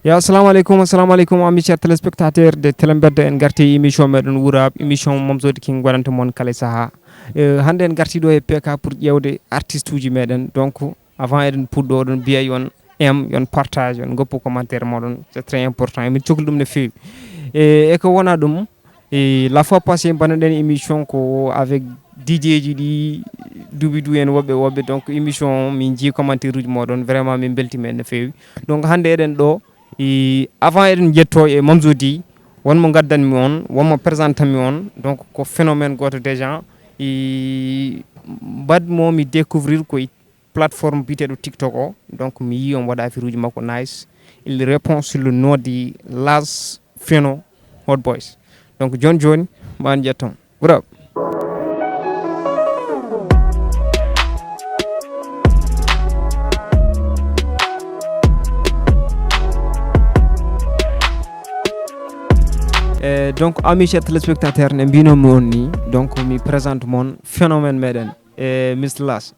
Ya assalamu alaikum amis chers téléspectateurs de Télé Mbedda en garti émission meɗen Wuur-Rap émission Mamzo king gonanta mon kala saha hande en garti ɗo e PK pour ƴewde artiste uji meɗen donc avant eɗen puɗɗo oɗon biya yon aime yon partage yon goppu commentaire moɗon c'est très important emin cohli ɗum no fewi e ko wona ɗum la fois passé mbaɗoɗen émission ko avec DJ ji ɗi duuɓi en woɓɓe donc émission min jii commentaire uji moɗon vraiment min beltima en no fewi donc hande eɗen ɗo avant eɗen jetto e Mamzo di wonmo gaddanmi on wonmo présentanmi on donc ko phénomène goto déjà badmomi découvrir koye plateforme biteɗo TikTok o donc mi yi on waɗa affaire uji makko nice il répond sur le nom de Las Pheno Hot Boys donc joni mban jettom Wuur-Rap. Donc amis chers téléspectateurs ne mbinomi on ni donc mi présente mon phénomène meɗen Mr Las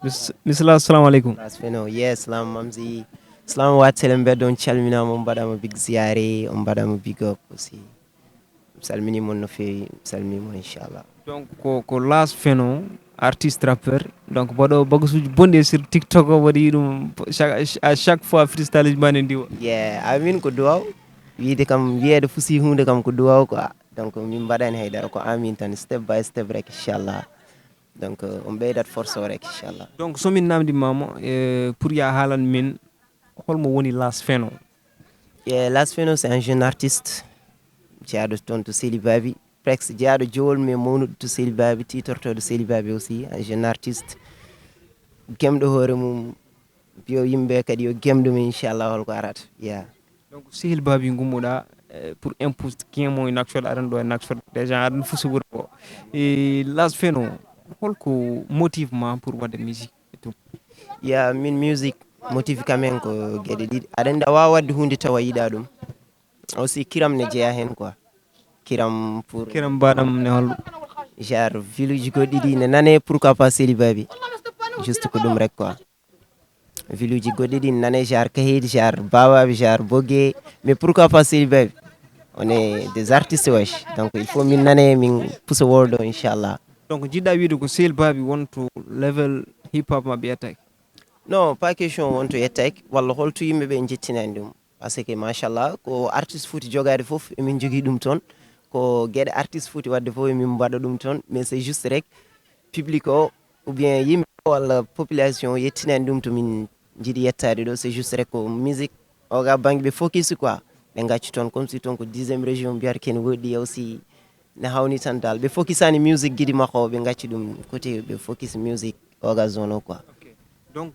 assalamu aleykum. Las Pheno yes salam Mamzi salam wa Télé Mbedda on calminama on mbaɗama big ziare on mbaɗama big up aussi salmini mon no fewi salmimo inchallah. Donc ko Las Pheno artiste rappeur donc baɗo bagasuji bonɗi sur TikTok o waɗi ɗum à chaque fois freestyle uji mane ndiwa. Amin ko duwaw wiide kam wiyede fusi hunde kam ko duwaw quoi donc min mbaɗani haydara ko amin tan step by step rek inchallah donc on ɓeydat force o rek inchallah. Donc somin namdimama pour ya haalan min holmo woni Las Pheno. Las Pheno c'est un jeune artiste jeyaɗo toon to Seli Baby presque jeyaɗo jowol mais mawnuɗo to Seli Baby titortoɗo Seli Baby aussi un jeune artiste gemɗo hoore mum biyo yimɓe kadi yo gemɗum inchallah holko arata donc Sehil Baby gummuɗa pour impose kemo e Nouakchott aɗan ɗo e Nouakchott déjà aɗan fusi wuuro o Las Pheno holko motive ma pour wadde musique et tout. min musique motive kamen ko gueɗe ɗiɗi aɗa andi a wawa wadde hunde tawa yiɗa ɗum aussi kiram ne jeeya hen quoi kiram pour kiram mbaɗam ne hollo genre village goɗɗi ɗi ne nane pourquoi pas Seli Baby juste ko ɗum rek quoi village goɗɗi ɗi nane genre Kahidi genre Babaɓe genre Bogué mais pourquoi pas Seli Baby on est des artistes wesh donc il faut min nane min pusa world o inchallah. Donc jiɗɗa wiide ko Sehil Baby wonto level hip hop mabɓe yettaki. Non pas question wonto yettaki walla holto yimɓeɓe jettinani ɗum par ce que machallah ko artiste foti jogade foof emin jogui ɗum toon ko gueɗe artiste foti wadde foof emin mbaɗa ɗum toon mais c'est juste rek public o ou bien yimɓe walla population o yettinani ɗum to min jiiɗi yettade ɗo c'est juste rek ko musique oga banggue ɓe focus quoi ɓe gacci toon comme si toon ko 10e région mbiyata ken woɗɗi aussi ne hawni tan dal ɓe focusani musique guiɗi makko ɓe gacci ɗum côté ɓe focus musique oga zone o quoi. Donc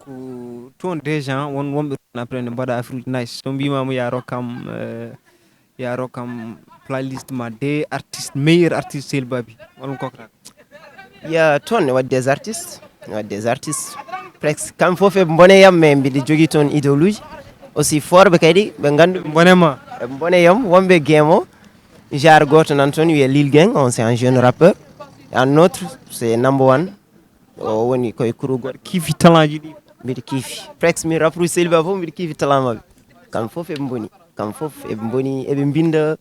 toon déjà wonɓe toon après ne mbaɗa affaire uji nice so mbimama ya rokkam playlist ma des artistes meilleur artiste Sehil Baby holko kokkata. Toon ne waɗi des artistes presque kamɓe foof eɓe boneyam mais mbiɗa jogui toon idéologie aussi forɓe kadi ɓe gandu bonema eɓe boneyam wonɓe game o genre goto nan toon wiye Lil Gang on c'est un jeune rappeur un autre c'est number one o woni koye kurugol kiifi talent ji ɗi mbiɗa kiifi presque min rappeur Sehil Baby foof mbiɗa kiifi talent mabɓe kamɓe foof eɓe boni eɓe binda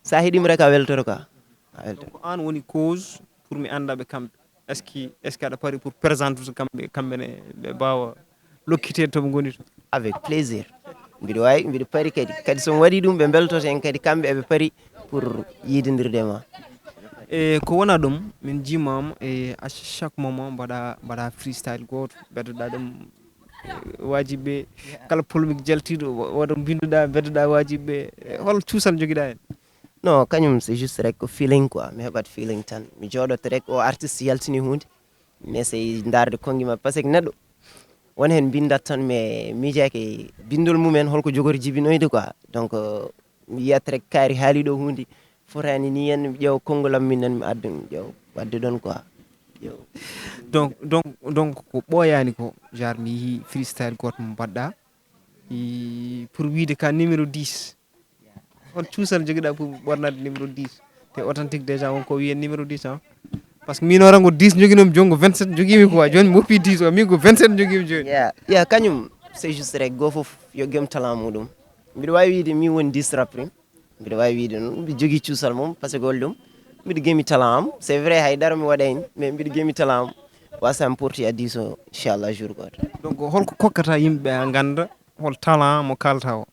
sa heeɗima rek a weltoto quoi a weltoto. Donc an woni cause pour mi andaɓe kamɓe est ce que aɗa paari pour présente kamɓene ɓe mbawa lokkitede toɓe goni to. Avec plaisir mbiɗa paari kadi somi waɗi ɗum ɓe beltoto en kadi kamɓe eɓe paari pour yiididirde ma. Ko wona ɗum min jimama à chaque moment mbaɗa freestyle goto beddoɗa ɗum wajiɓe kala polémique jaltiɗo woto binduɗa beddoɗa wajiɓe hol cuusal joguiɗa hen. Non kañum c'est juste rek ko feeling quoi mi heɓat feeling tan mi jooɗoto rek o artiste yaltini hunde mais c'est darde konngui mabɓe par ce que neɗɗo won hen bindat tan mais miijaki bindol mumen holko jogori jibinoyde quoi donc mi yiyat rek kaari haaliɗo hunde fotani ni henna mi ƴeewa konngolam min nan mi adda mi ƴeewa wadde ɗon quoi. donc ko ɓooyani ko genre mi yi freestyle goto mo mbaɗɗa pour wiide ka numéro 10 hol cuusal joguiɗa pour ɓornade numéro 10 te authentique déjà wonko wiye numéro 10 hein par ce que min o rango 10 joguinomi joni ko 27 joguimi quoi joni mi woppi 10 o min ko 27 joguimi joni kañum c'est juste rek go fof yo gem talent muɗum mbiɗa wawi wiide min woni 10 raprim mbiɗa wawi wiide noon mbiɗa jogui cuusal mum par ce que golle ɗum mbiɗa gemi talent am c' est vrai haydara mi waɗayni mais mbiɗa gemi talent am wasami porti a 10 o inchallah jour goto donc holko kokkata yimɓeɓe ganda hol talent mo kalata o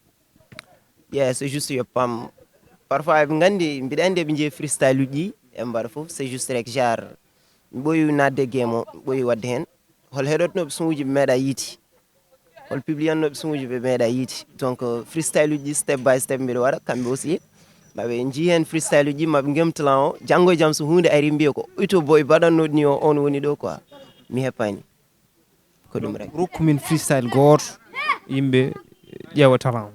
c'est juste yo pam parfois eɓe gandi mbiɗa andi eɓe jeeyi freestyle uji e mbaɗa foof c'est juste rek genre mi ɓooyi nadde game o ɓooyi wadde hen hol heɗotnoɓe sonuji ɓe meeɗa yiiti hol publiannoɓe sonuji ɓe meeɗa yiiti donc freestyle uji step by step mbiɗa waɗa kamɓe aussi maɓe jii hen freestyle uji maɓe gemtalan o janggo e jaam so hunde ari mbiya ko ito boy baɗannoɗo ni o on woni ɗo quoi mi heppani ko ɗum rek rokkumin freestyle goto yimɓe ƴeewa talent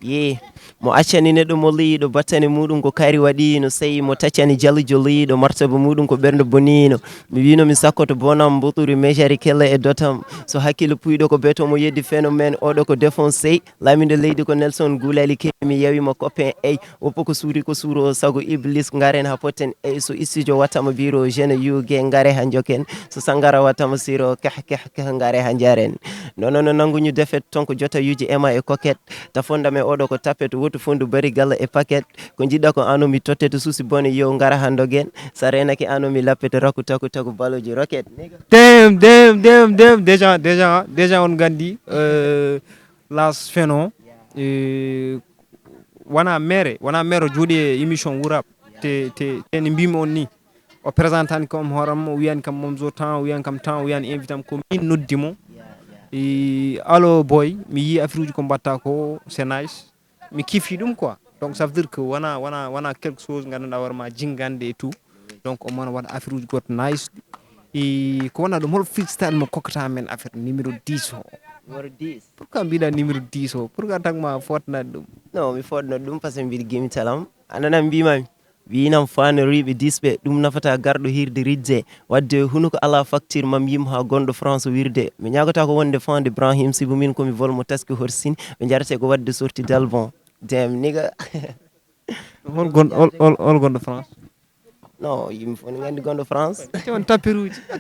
ye mo accani neɗɗo mo liiɗo battane muɗum ko kaari waɗino sayi mo taccani jallo jolliɗo martaba muɗum ko ɓernde bonino mi wino mi sakkoto bonam mboturi mejari kella e dotam so hakkille puyɗo ko beto mo yeddi phénomène oɗo ko défoncé lamido leydi ko Nelson Gulali ke mi yawimo copain ey woppo ko suuri ko suuro sago iblis garen ha potten ey so studio wattama biro jeune yugue gare ha joken so sangara wattama siro keh gare ha jaren nono no nanguñu defet ton ko jota yuji ema e coquette ta fondame oɗo ko tapet woto fondu bari galla e paquet ko jiɗɗa ko anomi tottete suusi bone yo gara ha dogen sa renake anomi lappete rakku taku baloji rocket dem déjà on gandi las Phéno wana mere jooɗi e émission Wuur-Rap te ne mbimi on ni o présentani comme horam o wiyani kam Mamzo temps o wiyani kam temps o wiyani invité am ko min noddimo allo boy mi yi affaire uji ko mbatta ko c'est nice mi kifi ɗum quoi donc ça veut dire que wana quelque chose ganduɗa hoorema jingande et tout donc o mona waɗa affaire uji goto nice ko wona ɗum hol freestyle mo kokkata men affaire numéro 10 o numéro 10 pourquoi mbiɗa numéro 10 o pourquoi tagma fotnade ɗum non mi fotnoɗo ɗum par ce que mbiɗa gemi talam ananam mbimami winam fanoriɓe disɓe ɗum nafata garɗo hirde rijje wadde hunuko ala facture mam yim ha gonɗo France wirde mi ñagota ko wonde fande Ibrahim sibo min komi volmo taski horsine ɓe jarate ko wadde sorti d'album dem niga hol gonɗo France non yimɓe fof ne gandi gonɗo France acce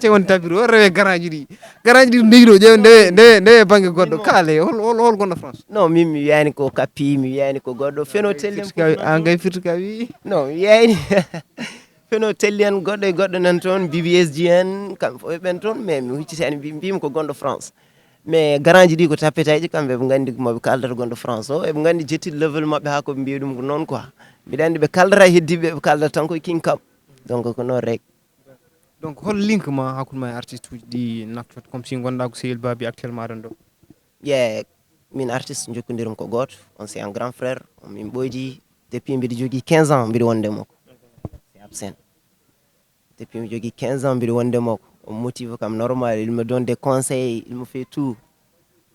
won tapiru o rewe garaji ɗi ndewiɗo ƴeew ndewe banggue goɗɗo kaale hol gonɗo France non min mi wiyani ko kappi mi wiyani ko goɗɗo Phéno Télé an gay firti ka wi non mi wiyani Phéno Télé en goɗɗo e goɗɗo nan toon BBSG en kamɓe fof ɓen toon mais mi huccitani mbimi ko gonɗo France mais garanji ɗi ko tappetaji kamɓe ɓe gandi moɓe kaldata gonɗo France o eɓe gandi jettiɗo level mabɓe ha koɓe mbiya ɗum ko noon quoi mbiɗa andi ɓe kaldata heddiɓe ɓe kaldata tan koye king kam donc ko noon rek donc hol link ma hakkude ma e artiste uji ɗi naftot comme si gonɗa ko sehil babi actuellement ɗon ɗo min artiste jokkodirmi ko goto on c'est un grand frère min ɓoydi depuis mbiɗa jogui 15 ans mbiɗa wonde makko c'est absent depuis mi jogui 15 ans mbiɗa wonde makko on motive kam normal il me donne des conseils il me fait tout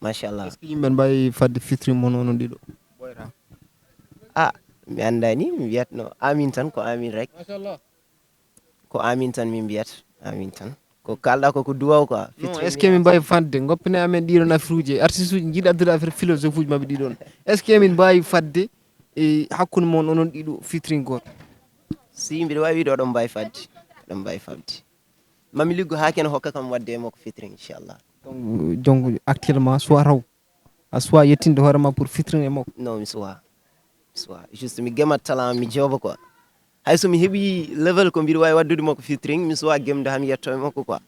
machallah est ce que yimɓe mbawi fadde featuring mon onon ɗiɗo mi andani mi wiyatno amin tan ko amin rek ko amin tan min mbiyata amin tan ko kalɗa koko duwaw quoi non est ce que min mbawi fadde goppine amen ɗiɗon affaire uji artiste uji jiiɗi addude affaire philosophe uji mabɓe ɗiɗon est ce que min mbawi fadde e hakkude mon onon ɗiɗo featuring goto si mbiɗa wawi wiide oɗon mbawi fabde mami liggo ha ken hokka kam wadde e makko featuring inchallah donc actuellement soit raw a suwa yettinde hoorema pour featuring e makko non mi suwa juste mi gemat talent mi jooba quoi hay somi heeɓi level ko mbiɗa wawi waddude makko featuring mi suwa gemde hami yetto e makko quoi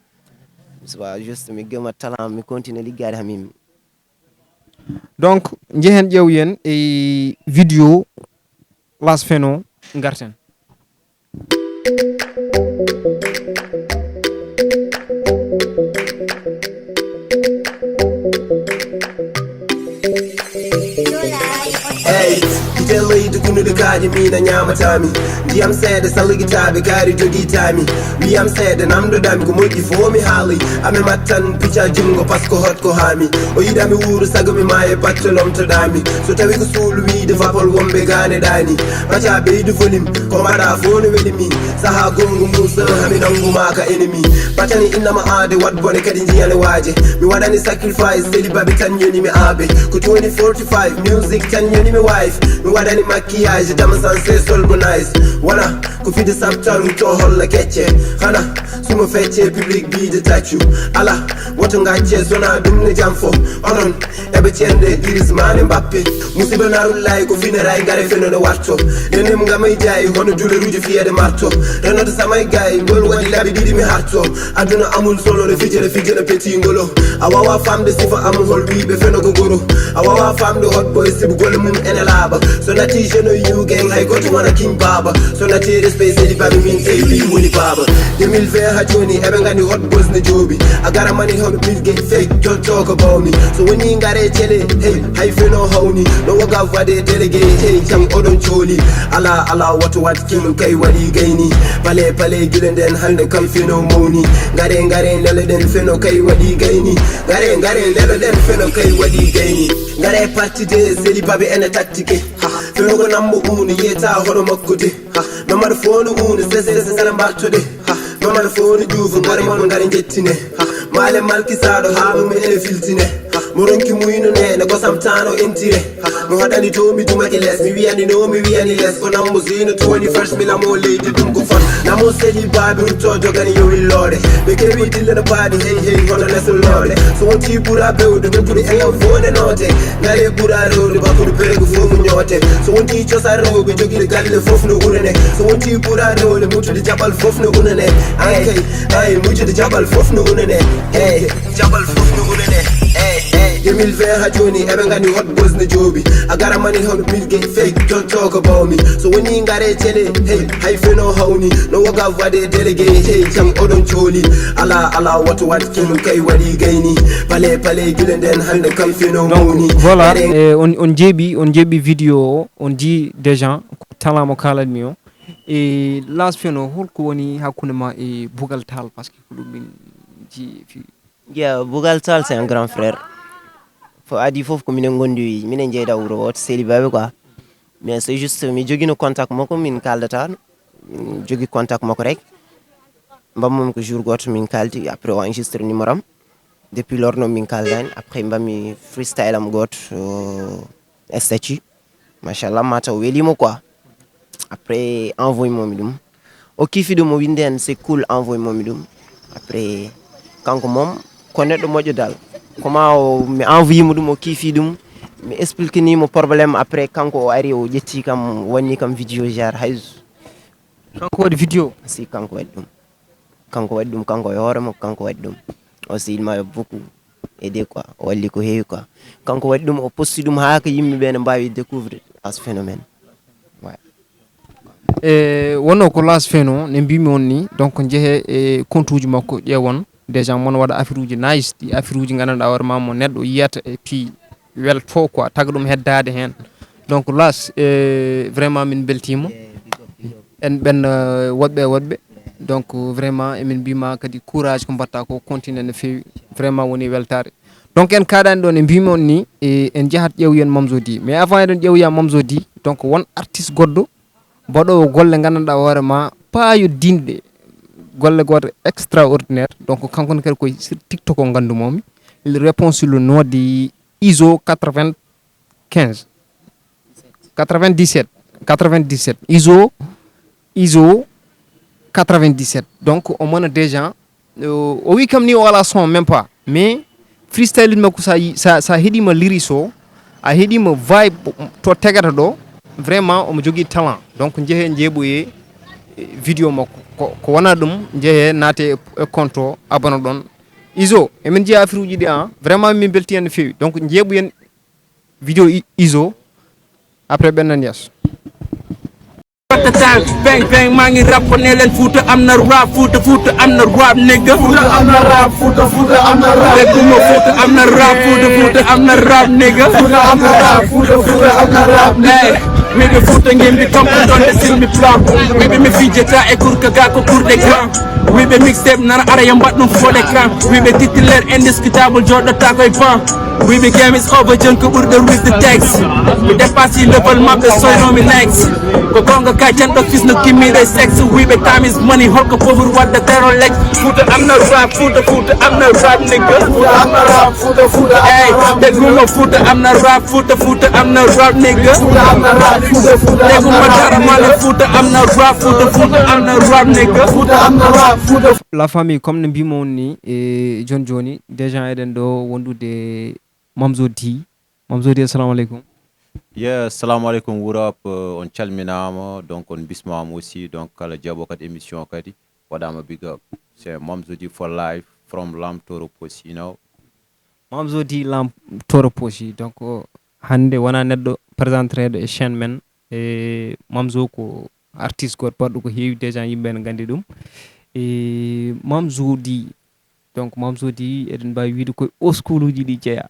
mi suwa juste mi gemat talent mi continue liggade hamimi donc jehen ƴeew e vidéo las Phéno garten leydi kunude kaaje mina ñamatami ndiyam seeɗa salligitaɓe kaari joguitami wiyam seeɗa namdoɗami ko moƴƴi fo mi haali ame mattan picca jungo par ce que hotko haami o yiɗami wuuro sago mi ma e batte lomtoɗami so tawi ko suulu wiide fapol wonɓe ganeɗani pacca ɓeydu volume ko mbaɗa fo no weeli min saaha gongo musa hami nanguma ka ennemi patani innama aade wat bone kadi jiyane waaje mi waɗani sacrifice seli baɓe tan yonimi aaɓe ko 2045 music tan yoni mi wife mi waɗani maquillage dama sanse sol bu nice wala ko fide sabtaru to holla kecce hana sumo fecce public bi de taccu ala woto ngacce sona ɗum ne jam fo onon eɓe cende iris mane mbappe musiba narullahi ko finera ngare fenone watto enem ngamay jayi hono juleruji fiyede marto renoto samay gayi ngol waɗi laaɓi ɗiɗi mi harto aduna amul solo ne fijene petit ngolo a wawa famde sifa amul hol wiɓe fenogo goro a wawa famde hot boy sibu golle mum ene laaɓa so nati jeno you gang hay goto wona king baba so nati respect sedi baɓe min tawi wi woni baba 2020 ha joni eɓe gandi hot boys ne jooɓi a gara mani hono bilge fake jotto ko bawmi so woni ngare télé hey hay feno hawni no woga wade délégué hey jam oɗon cooli ala woto wat king kay waɗi gayni pale guila nden hande kam feno mawni ngare ndele ɗen feno kay waɗi gayni ngare ndele ɗen feno kay waɗi gayni ngare parti de seli baɓe ene tactique fenogo nambo une yeta hoɗo makko de nomata fonu une sese ngara mbattude nomata fonu juufu ngare mono ngare jettine male malkisaɗo ha mum ene filtine mo ronki muyno nene gosam tano entire mi waɗani to mi dumaki less mi wiyani no mi wiyani less ko nambo zino 21st mi lamo leydi ɗum ko fot namo seli baɓe rutto jogani yo willode ɓe keɓi dillana paadi hey hono lesolode so wonti ɓuura bewde gontude engam fode note ngale ɓuura rewde bakkude perego fof mu ñoote so wonti cosa rewɓe joguiɗe galle fof no urane so wonti ɓuura rewde muccude jaɓal fof no unane ay muccude jaɓal fof no unane hey jaɓal fof no unane 2020 ha joni eɓe gandi hot boys ne jooɓi a gara mani hono bilge fake jotto ko bawmi so woni ngare télé hey hay feno hawni no woga wade délégué hey jam oɗon cooli ala woto wat king kay waɗi gayni pale guila nden hande kam feno mawni voilà on jeeɓi vidéo o on ji déjà tala mo kalatmi o e las feno holko woni hakkude ma e Bougal Tall par ce que ko ɗum min ji Bougal Tall c'est un grand frère fo adi fof ko minen gondi minen jeyda wuro woto seli baɓe quoi mais c'est juste mi joguino contact makko min kaldata min jogui contact makko rek mbammami ko jour goto min kaldi après o enregistre numéro am depuis lors noon min kaldani après mbami freestyle am goto statut machallah mataw welimo quoi après envoy momi ɗum o kiifi ɗum o windi hen c'est cool envoy momi ɗum après kanko moom ko neɗɗo moƴƴo dal comment mi envoyé mo ɗum o kiifi ɗum mi explique nimo probléme après kanko o ari o ƴetti kam wanni kam vidéo jar hayso kanko waɗi vidéo si kanko waɗi ɗum kanko e hoore makko kanko waɗi ɗum aussi il m'a beaucoup aidé quoi o walli ko heewi quoi kanko waɗi ɗum o posti ɗum haa ko yimɓeɓe ne mbawi découvrir as phénomène wonno ko las feno ne mbimi on ni donc jeehe e compte uji makko ƴeewon déjà mono waɗa affaire uji nice ɗi affaire uji gandanɗa hoore ma mo neɗɗo yiyata et puis welto quoi taga ɗum heddade hen donc las vraiment min beltima en ɓen woɗɓe donc vraiment emin mbima kadi courage ko mbatta ko continue no fewi vraiment woni weltare donc en kaɗani ɗon e mbimi on ni en jahat ƴewyen Mamzo Di mais avant eɗen ƴewya Mamzo Di donc won artiste goɗɗo mbaɗowo golle gandanɗa hoore ma paayo dinde golle goto extraordinaire donc kankone kadi koye sur TikTok o gandumomi il répond sur le nom de ISO 97 ISO 97 donc o mona déjà o wi kam ni o wala son même pas mais freestyle makko sa heeɗima lyrics o a heeɗima vibe to tegata ɗo vraiment omo jogui talent donc jeehe jeeɓoye vidéo makko ko wona ɗum jeehe naate e compte o abonne ɗon ISO emin jeeya affaire uji ɗi vraiment min belti hen no fewi donc jeeɓoyen vidéo ISO après ɓennan yesso bang bang maa ngi rap ko ne leen Fouta am na rap Fouta am na rap nigga Fouta am na rap Fouta am na rap Fouta am na rap Fouta am na rap nigga Fouta am na rap Fouta am na rap nigga wiɓe Fouta ngembi kamko donde silmi plan wiɓe mi fijeta e kurka ga ko cour des grands wiɓe mixtape nana ara yo mbaɗ ɗum fo l'écran wiɓe titulaire indiscutable joɗɗota koye ban We be game is over junk with the with the text. We dépasse level map the soy no me next. Go gonga kajan the fist no give me the sex. We be time is money hulk up over what the terror legs. Foot I'm not rap, foot I'm not rap nigga. I'm not rap, foot hey, they go no foot I'm not rap, foot I'm not rap nigga. I'm not rap, they go my dara man foot I'm not rap, foot I'm not rap nigga. I'm not rap, foot. La famille comme ne mbimo ni e John Johnny déjà eden do wondude Mamzo di assalamu alaikum. Yeah, assalamu alaikum Wuur-Rap on calminama donc on bismama aussi donc kala jabo kat émission kadi wadama big up. C'est Mamzo di for life from lamb to repos, you know. Mamzo di lamb to repos donc hande wana neddo présenteredo e chaîne men e Mamzo ko artiste god baddo ko heewi déjà yimbe en gandi dum e Mamzo di donc Mamzo di eden bawi wiide koye oskuluji ɗi jeeya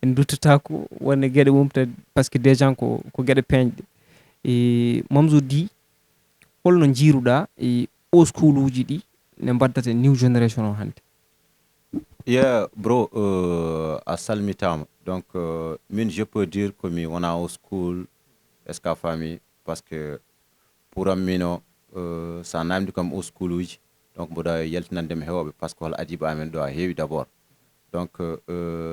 en duttata ko wonne gueɗe wumta par ce que déjà ko gueɗe peñɗe e Mamzo di holno jiiruɗa e oskuluji ɗi ne mbaddata new generation o hande. Yeah bro a salmitama donc min je peux dire que mi wona au school esca famille parce que pour amino sa namdi kam au school uji donc mboɗa yaltinandema hewoɓe par ce que hol adiba amen ɗo a heewi d' abord donc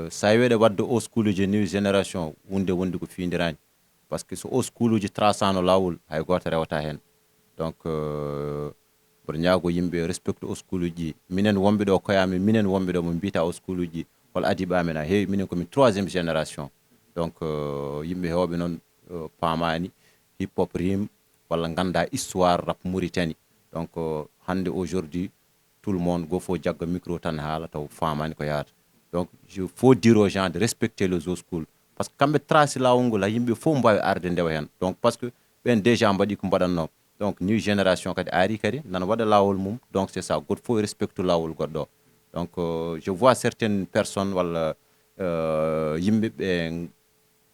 sa wiide wadde au school uji new génération wonde wondi ko fiidirani par ce que so au school uji tracano lawol hay goto rewata hen donc mboɗo ñaago yimɓe respecte au school uji minen wonɓe ɗo koyami minen wonɓe ɗo mo mbiyata au school uji hol adiba amen a heewi minen komin troisiéme génération donc yimɓe hewoɓe noon paamani hip hop rime walla ganda histoire rap Mauritanie donc hande aujourd'hui tout le monde go fo jagga micro tan haala taw famani ko yaata donc il faut dire aux gens de respecter les old school parce que kamɓe traci lawol ngol ha yimɓe fof mbawi arde ndewa hen donc parce que ɓen déjà mbaɗi ko mbaɗanno donc new génération kadi ari kadi nana waɗa lawol mum donc c'est ça goto fof respecte lawol goɗɗo donc je vois certaines personnes walla yimɓe ɓe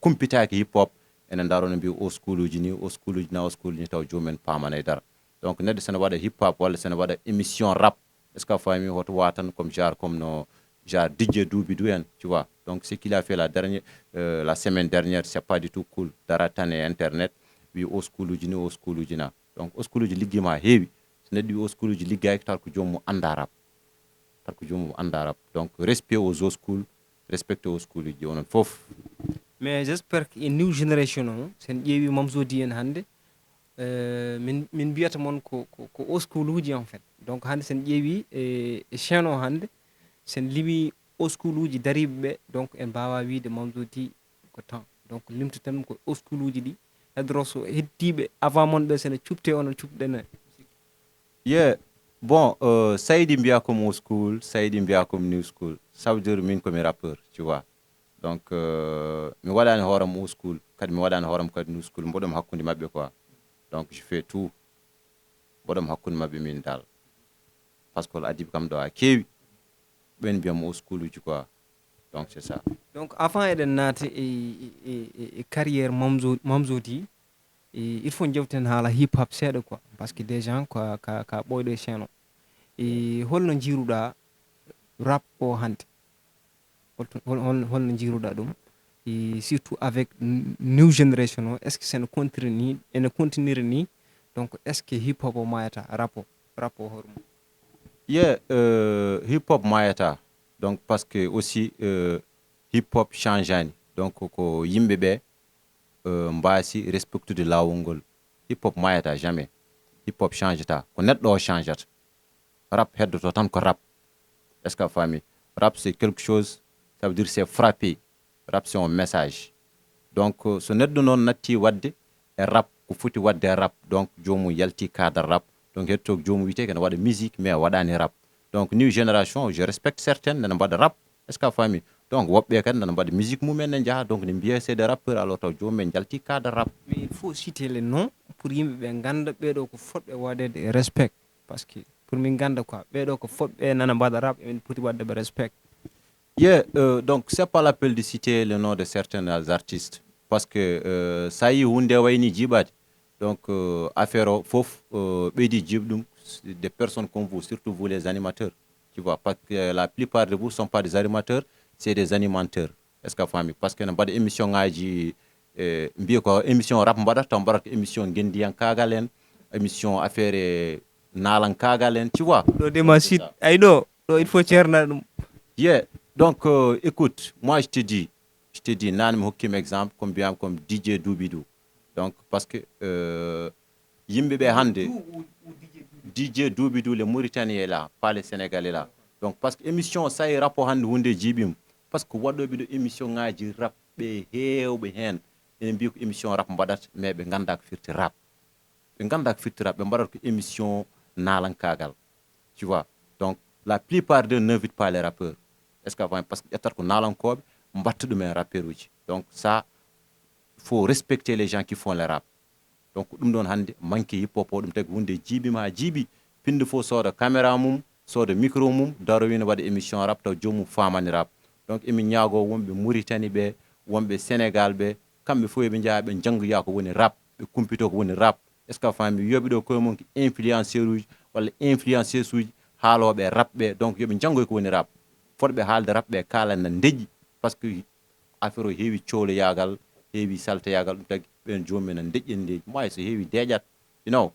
kumpitaki hip hop enen darono mbi au school uji ni au school uji na au school ni taw jomumen pamana e dara donc neddo sene waɗa hip hop walla sene waɗa émission rap est ce que fami hoto watan comme genre comme no genre DJ Doobidou en tu vois donc ce qu'il a fait la semaine dernière c'est pas du tout cool dara tan e internet wi au school uji ni au school uji na donc au school uji liggima heewi so neddo wi au school uji liggaki tar ko jomum anda rap donc respect aux old school respecte aux school uji onon fof. Mais j'espère que new generation o sen ƴeewi Mamzo di en hande min mbiyata mon ko au school uji en fait donc hande sen ƴeewi e chaîne o hande sen limi au school uji dariɓe ɓe donc en mbawa wiide Mamzo di ko temps donc limtaten ko au school uji ɗi hedro so heddiɓe avant mon ɓe sene cupte ono cupɗene. Yeah bon Saïdi mbiya comme au school Saïdi mbiya comme new school ça veut dire min komi rappeur tu vois donc mi waɗani hooram au school kadi mi waɗani hooram kadi new school mboɗom hakkude mabɓe quoi donc je fais tout mboɗom hakkude mabɓe min dal par ce que adiɓe kam ɗo a keewi ɓen mbiyam au school uji quoi donc c'est ça. Donc avant eɗen naata e carrière Mamzo di il faut jewten haala hip hop seeɗa quoi par ce que déjà ka ɓoyɗo e chaîne o e holno jiiruɗa rap o hande holno jiiruɗa ɗum et surtout avec new generation o est ce que sen continue ni donc est ce que hip hop o mayata rap o hormum. Yeah hip hop mayata donc parce que aussi hip hop changeani donc ko yimɓe ɓe mbasi respectude lawol ngol hip hop mayata jamais hip hop changeta ko neɗɗo o changeata rap heddoto tan ko rap est ce que a faami rap c'est quelque chose ça veut dire c'est frappé rap c'est un message donc so neɗɗo noon natti wadde e rap ko foti wadde e rap donc jomum yalti cadre rap donc hetto jomum wiyete kene waɗa musique mais waɗani rap donc new génération je respecte certaines nana mbaɗa rap est ce que a faami donc woɓɓe kadi nana mbaɗa musique mumen ne jaaha donc ne mbiya c'est des rappeurs alors taw jomumen jalti cadre rap. Mais il faut citer les noms pour yimɓe ɓe ganda ɓeɗo ko fotɓe waɗede e respect parce que pour min ganda quoi ɓeɗo ko fotɓe nana mbaɗa rap emin poti wadde ɓe respect. Yeah donc c'est pas l'appel de citer le nom de certains artistes parce que ça yi hunde wayni jiiɓade donc affaire o fof ɓeydi jiiɓɗum des personnes comme vous surtout vous les animateurs tu vois parce que la plupart de vous sont pas des animateurs c'est des animateurs est ce que fami parce que no mbaɗa émission ngaji mbiya ko émission rap mbaɗata taw mbaɗata ko émission gendiyankagal en émission affaire nalankagal en tu vois ɗo de ma site ay ɗo il faut ceerna ɗum. yeah donc écoute moi je te dis nane mi hokkima exemple comme mbiyam comme DJ Doobidou donc parce que yimɓe ɓe hande DJ Doobidou le Mauritanie là pas le Sénégalais là donc parce que émission sa e rap o hande hunde jiibima parce que waɗoɓe ɗo émission ngaji rap ɓe heewɓe hen ene mbiya ko émission rap mbaɗata mais ɓe ganda ko firti rap ɓe ganda ko firti rap ɓe mbaɗata ko émission nalankagal tu vois donc la plupart d'eux n'invitent pas les rappeurs est ce que parce que ƴettata ko nalankoɓe mbatta ɗumen rappeur uji donc ça faut respecter les gens qui font le rap donc ɗum ɗon hande manque hip hop o ɗum tagi hunde jiibima ha jiibi pinde fof sooda caméra mum sooda micro mum daro wina waɗa émission rap taw jomum famani rap donc emin ñaago wonɓe Mauritanie ɓe wonɓe Sénégal ɓe kamɓe fof eɓe jaa ɓe janggoya ko woni rap ɓe kumpito ko woni rap est ce que fami yoɓe ɗo koye mum ko influenceur uji walla influenceuse uji haaloɓe rap ɓe donc yoɓe janggoy ko woni rap fotɓe haalde rap ɓe kalanna deƴƴi par ce que affaire o heewi cohloyagal heewi salteyagal ɗum tagi ɓen jomumen en deƴƴendeji moy so heewi deƴat you know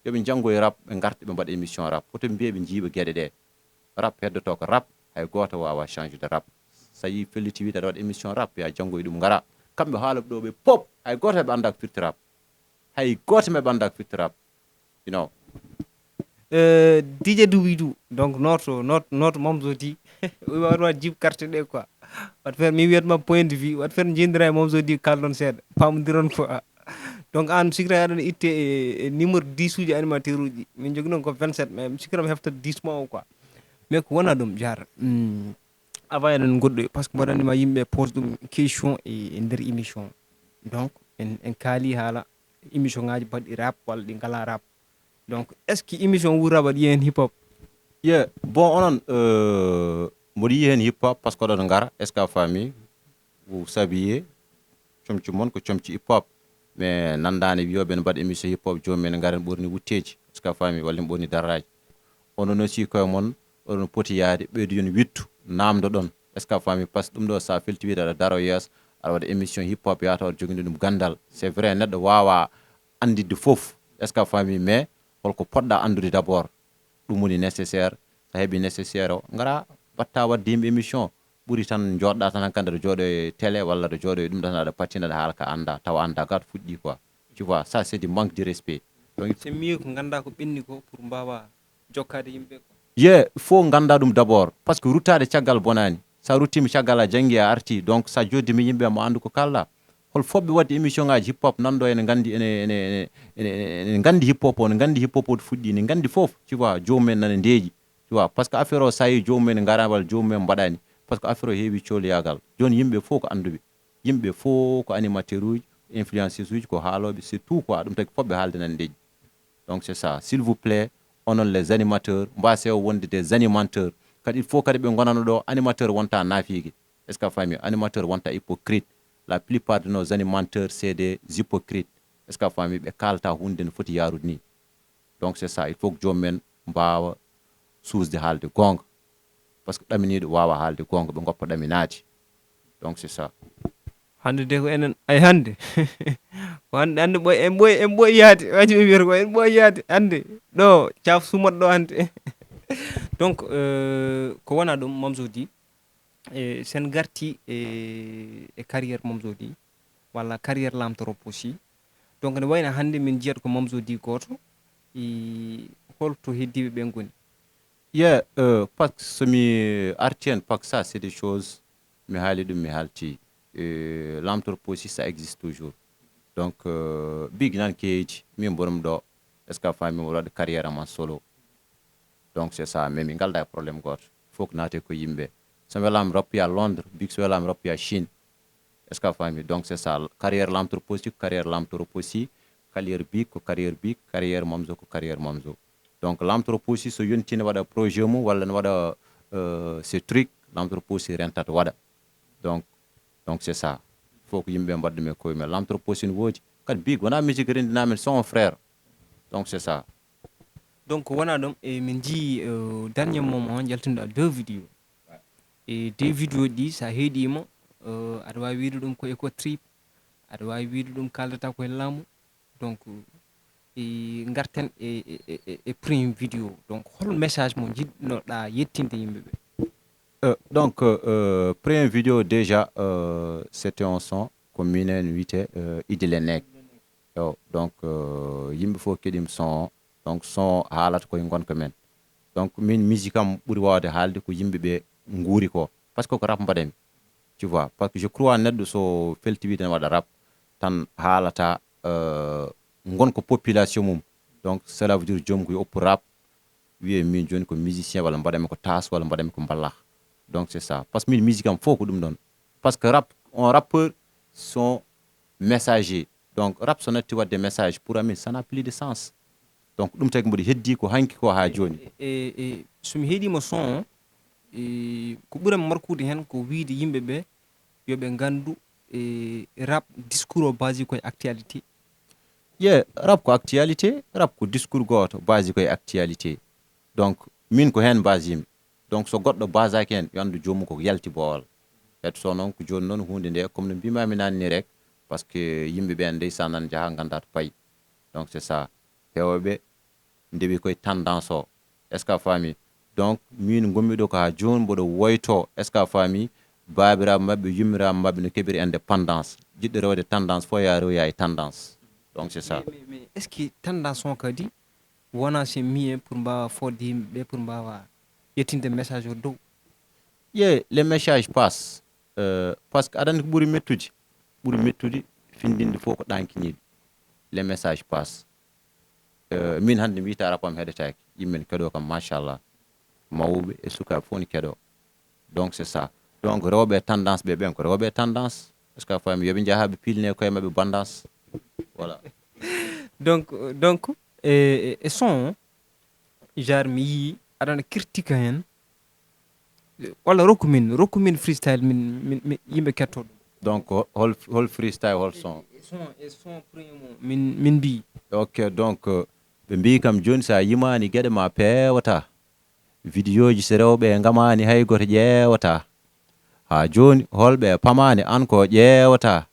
yoɓe janggoye rap ɓe garta ɓe mbaɗa émission rap hoto mbiya ɓe jiiɓa gueɗe ɗe rap heddoto ko rap hay goto wawa change de rap so yi felliti wiide aɗa waɗa émission rap ya janggoye ɗum gara kamɓe haaloɓe ɗo ɓe pop hay goto heɓe anda ko firti rap hay goto meɓe anda ko firti rap you know DJ Doobidou donc notre Mamzo di waɗma jib carte ɗe quoi wat faire mi wiyatma point de vue wat faire jindira e Mamzo di kalɗon seeɗa pamodiron quoi donc an sikra aɗon itte e numéro 10 uji animateur uji min jogui noon ko 27 mais mi sikira mi heftat 10 ma o quoi mais ko wona ɗum jar avant eɗen goɗɗoy par ce que mbaɗannima yimɓe pose ɗum question e nder émission donc en kaali haala émission ngaji baɗɗi rap walla ɗi ngala rap donc est ce que émission Wuur-Rap aɗa yiya hen hip hop yeah bon onon mboɗo yiya hen hip hop par ce que oɗon gara est ce que a faami vous sabiye comci moon ko comci hip hop mais nandani wiyoɓe ne mbaɗa émission hip hop jomum en garen ɓorni wutteji est ce que a faami walla en ɓorni darraji onon aussi koye moon oɗon poti yaade ɓeydu yon wittu namdo ɗon est ce que a faami par ce que ɗum ɗo sa felti wiide aɗa daro yeeso aɗa waɗa émission hip hop yata waɗa joginde ɗum gandal c'est vrai neɗɗo wawa andidde foof est ce que a faami mais holko poɗɗa andude d' abord ɗum woni nécessaire sa heeɓi nécessaire o gara batta wadde yimɓe émission ɓuuri tan joɗɗa tan hankandi aɗa jooɗo e télé walla aɗa jooɗo e ɗum tan aɗa patina aɗa haala ka anda tawa anda gat fuɗɗi quoi tu vois ça c'est du manque de respect donc c'est mieux ko ganda ko ɓenni ko pour mbawa jokkade yimɓe ko ye faut ganda ɗum d' abord par ce que ruttade caggal bonani sa ruttima caggal a janggi a arti donc sa joddimi yimɓe mo andu ko kalɗa hol foɓɓe wadde émission ngaji hip hop nanɗo ene gandi ene gandi hip hop o ne gandi hip hop o to fuɗɗi ne gandi foof tu vois jomumen nane ndeeji tu vois par ce que affaire o sa yi jomumen garani walla jomumen mbaɗani par ce que affaire o heewi cohloyagal joni yimɓe fof ko anduɓe yimɓe fof ko animateur uji influenceuse uji ko haaloɓe c'est tout quoi ɗum tagi foɓɓe haalde nane ndeeji donc c'est ça s'il vous plaît onon les animateurs mbasewo wonde des animateurs kadi il faut kadi ɓe gonano ɗo animateur wonta naafigue est ce que a faami animateur wonta hypocrite la plupart de nos animateurs c'est des hypocrites est ce que a faami ɓe kalata hunde no foti yarude ni donc c'est ça il faut que jomumen mbawa suusde haalde gonga par ce que ɗaminiɗo wawa haalde gonga ɓe goppa ɗaminade donc c'est ça hande de ko enen ay hande ko hande ɓoy en ɓoy yaade waji ɓe wiyata ko en ɓoy yaade hande ɗo caaf sumat ɗo hande donc ko wona ɗum Mamzo di sen garti e carrière Mamzo di walla carrière lamtoro aussi donc ne wayno hande min jiyat ko Mamzo di goto holto heddiɓe ɓen goni yeah par ce que somi arti hen par que ça c'est des choses mi haali ɗum mi halti lamtoro aussi ça existe toujours donc big nan keeji min bonum ɗo est ce que a faami mi waɗa carrière am en solo donc c'est ça mais min galda e probléme goto faut que naate ko yimɓe so welama roppi à Londres big so welama roppi à Chine est ce que a faami donc c'est ça carrière lamtoro aussi ko carrière lamtoro aussi carrière big ko carrière big carrière Mamzo ko carrière Mamzo donc lamtoro aussi so yonti ne waɗa projet mum walla ne waɗa ce truc lamtoro aussi rentata waɗa donc c'est ça faut ko yimɓe mbaɗa ɗum e koye men lamtoro aussi ne woodi kadi big wona musique rendinamen son frère donc c'est ça donc wona ɗum e min jii dernier moment jaltunoɗa 2 vidéo e 2 vidéo ɗi sa heeɗima aɗa wawi wiide ɗum ko éco trip, aɗa wawi wiide ɗum kaldata koye laamu. Donc garten e premier vidéo, donc hol message mo jiɗnoɗa yettinde yimɓeɓe? Donc premier vidéo déjà c'était un son ko minen wiyete idile nek. Donc yimɓe fof keɗima son, donc son haalata koye gonka men. Donc min musique am ɓuuri wawde haalde ko yimɓeɓe guuri ko, par ce que ko rap mbaɗami, tu vois. Parce que je crois neɗɗo so felti wiide ne waɗa rap tan haalata gonko population mum. Donc cela veut dire joomum ko yo oppu rap wiye min joni ko musicien, walla mbaɗami ko tas, walla mbaɗami ko mballak. Donc c'est ça, parce que min musique am fof ko ɗum ɗon. Parce que rap, on rappeur sont messagers. Donc rap so natti wadde message pour amin, ça n'a plus de sens. Donc ɗum tagi mboɗo heddi ko hanki ko ha joni. somi heeɗima son ko ɓuurami markude hen ko wiide yimɓeɓe yoɓe gandu rap discours o basi koye actualité. Rap ko actualité, rap ko discours goto basi koye actualité. Donc min ko hen basimi. Donc so goɗɗo basaki hen yo andu jomum ko yalti bowal. Et so noon ko joni noon hunde nde comme no mbimami nanni rek, parce que yimɓe ɓe ndeysan nan jaaha ganda to payi. Donc c'est ça, hewoɓe ndewi koye tendance o, est ce que a faami. Donc min gommi ɗo ko ha joni mboɗo woyto, est ce que a faami, babiraɓe mabɓe yummiraɓe mabɓe no keɓiri indépendance, jiɗɗo rewde tendance fo ya rewoya e tendance. Donc c'est ça. Mais est ce que tendance on kadi wona c'est mieux pour mbawa fodde yimɓeɓe, pour mbawa yettinde message o dow? Les messages passent, parce que aɗa andi ko ɓuuri mettude findinde fof ko ɗankiniɗe. Les messages passent. Min hande mi wiyata rap am heɗetake, yimɓe keɗo kam machallah, mawɓe e sukaɓe fof ne keɗo. Donc c'est ça. Donc rewɓe tendance ɓe ɓen ko rewɓe tendance, est ce que a faami, yoɓe jaaha ɓe pilne koye mabɓe bandance. Voilà. donc e son genre mi yii aɗana critique hen, walla rokku min freestyle min yimɓe ketto ɗum. Donc hol freestyle, hol son? E son primo min mbi. Ok, donc ɓe mbi kam joni sa yimani gueɗe ma pewata, vidéo ji so rewɓe gamani hay goto ƴewata, ha joni holɓe pamani an ko ƴewata,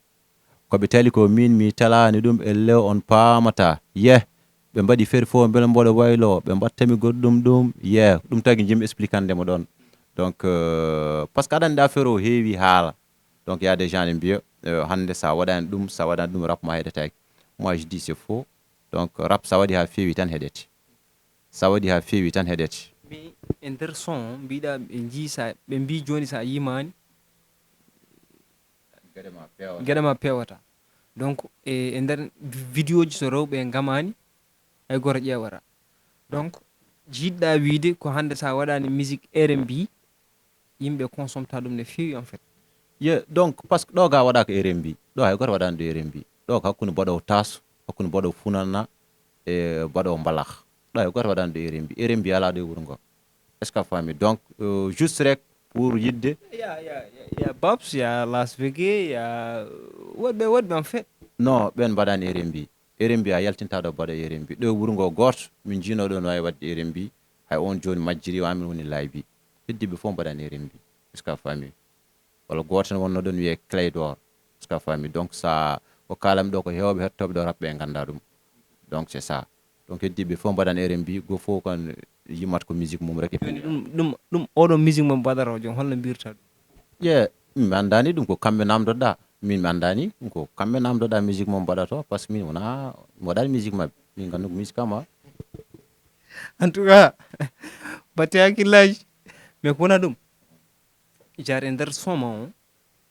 koɓe tali ko min mi talani ɗum e lew on pamata. ɓe mbaɗi feere fof beele mboɗo waylo, ɓe mbattami goɗɗum ɗum. ɗum tagi jimi explicandemo ɗon. Donc par ce que aɗa andi affaire o heewi haala. Donc y a des gens ne mbiya hande sa waɗani ɗum rap ma heɗetake. Moi je dis c'est faux. Donc rap sa waɗi ha feewi tan heɗete, mais e nder son mbiɗa ɓe mbi joni sa yimani gueɗema pewata. Donc e nder vidéo ji so rewɓe gamani hay goto ƴewata. Donc jiɗɗa wiide ko hande sa waɗani musique R&B yimɓe consomta ɗum ne feewi en fait. Donc parce que ɗo ga waɗa ko R&B, ɗo hay goto waɗani ɗo R&B. ɗo ko hakkude mbaɗowo taso, hakkude mbaɗowo funanna e mbaɗowo mbalak. ɗo hay goto waɗani ɗo R&B ala ɗo e wuuro ngo. Est ce que a faami. Donc juste rek pour yidde ya Babs, ya Las Vegas, ya woɗɓe en fait. Non, ɓen mbaɗani R&B a yaltinta ɗo mbaɗa R&B. ɗo e wuuro ngo goto min jino ɗo no wawi wadde R&B, hay on joni majjiri wamin woni laabi. heddiɓe fof mbaɗani R&B. est ce que a faami. walla goto ne wonno ɗon wiye clé d'or, est ce que a faami. Donc sa o kalami ɗo ko hewɓe hettoɓe ɗo rap ɓe ganda ɗum. Donc c'est ça. Donc heddiɓe fof mbaɗani R&B, go fof kon yimmat ko musique mum rek. ɗum oɗo musique mo mbaɗata o joni holno mbirta ɗum? mi andani ɗum ko kamɓe namdoɗa, min mi andani ɗum ko kamɓe namdoɗa musique mom mbaɗato, par ce que min wona mi waɗani musique mabɓe, min gandu ko musique kam. En tout cas batte hakkillaji, mais ko wona ɗum jare e nder son ma o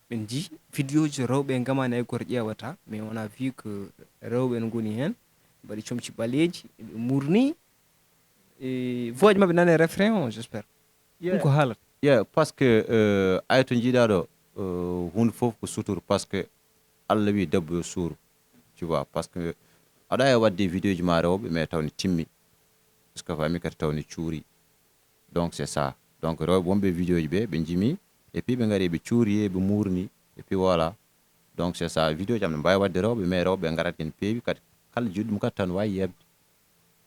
ɓen ji vidéo ji rewɓe gamani hay goto ƴewata, mais on a vu que rewɓe ne goni hen mbaɗi comci ɓaleji ɓe murni voix ji mabɓe nane refrain o, j'espère ɗum ko haalata. Parce que ay to jiiɗa ɗo hunde fof ko suturu, parce que Allah wi debbo yo suuru, tu vois. Parce que aɗa e wadde vidéo ji ma rewɓe mais tawni timmi, parce que fami kadi tawni cuuri. Donc c'est ça. Donc rewɓe wonɓe vidéo ji ɓe jimi, et puis ɓe gari ɓe cuuri ɓe murni, et puis voilà. Donc c'est ça. Vidéo ji am ne mbawi wadde rewɓe, mais rewɓe garat hen peewi kadi kala jiɗɗum kadi tan wawi yebde.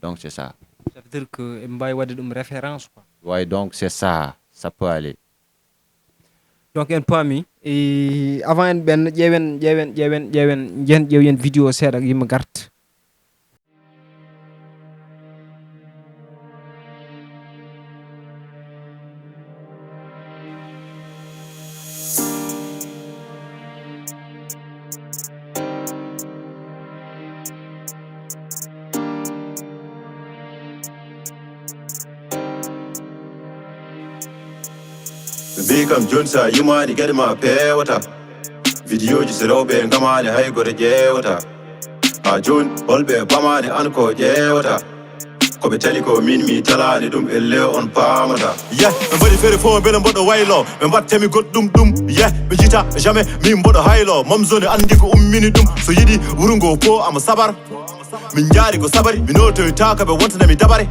Donc c'est ça. Ça veut dire que mbawi wadde ɗum référence quoi. Ouais, donc c'est ça, ça peut aller. donc en paami e avant en ɓen ƴeewen vidéo seeɗa yimɓe garta. Be kam jonsa yimani gadi ma pewata video ji serobe ngamani hay goto ƴewata ha joni holɓe pamani an ko ƴewata koɓe tali ko min mi talani ɗum elle on pamata ɓe mbaɗi feere fo beele mboɗo waylo ɓe mbattemi goɗɗum ɗum ɓe jita jamais min mboɗo haylo Mamzo ne andi ko ummini ɗum so yiɗi wuro ngo po ama sabar min jaari ko sabari mi notoytaka ɓe wontanami dabare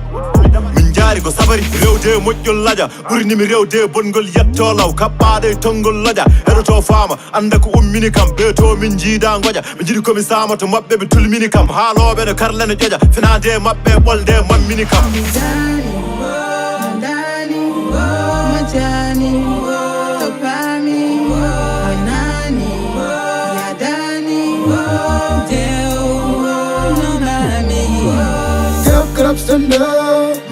min jaari ko sabari rewde moƴƴol laƴa ɓurnimi rewde bongol yetto law kaɓɓaɗe tonngol laƴa heɗoto faama anda ko ummini kam ɓe to min jiida goƴa ɓe jiɗi komi sama to maɓɓe ɓe tulmini kam haaloɓe no karlene ƴoƴa finade maɓɓe ɓolde mammini kam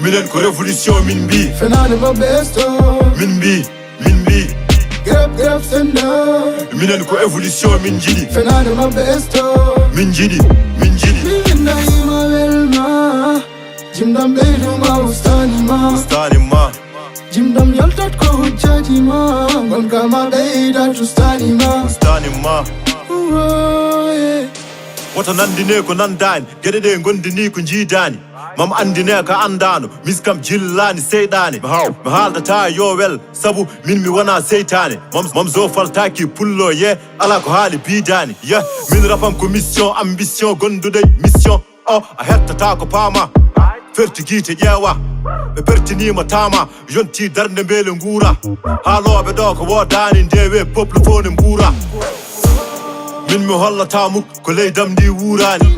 minen ko révolution min mbi Phenomene besto min mbi grab minen ko évolution min jiɗi Phenomene besto min jiɗi min nayima welma jimdam ɓeyduma ustanima jimdam yaltat ko hujjajima gonkama ɓeydat ustanima woto nandine ko nandani gueɗe ɗe gondini ko jiidani mama andine ka andano miskam jillani seyɗani mi haaldata yo wel saabu min mi wona seytane Mamzo faltaki pullo ye ala ko haali bidani min rapam ko mission ambition gondude mission o a hettata ko paama ferti guite ƴeewa ɓe pertinima tama yonti darde beele guura haaloɓe ɗo ko wodani ndewe peuple fo ne mbuura min mi hollata mukko ko leydam ndi wuurani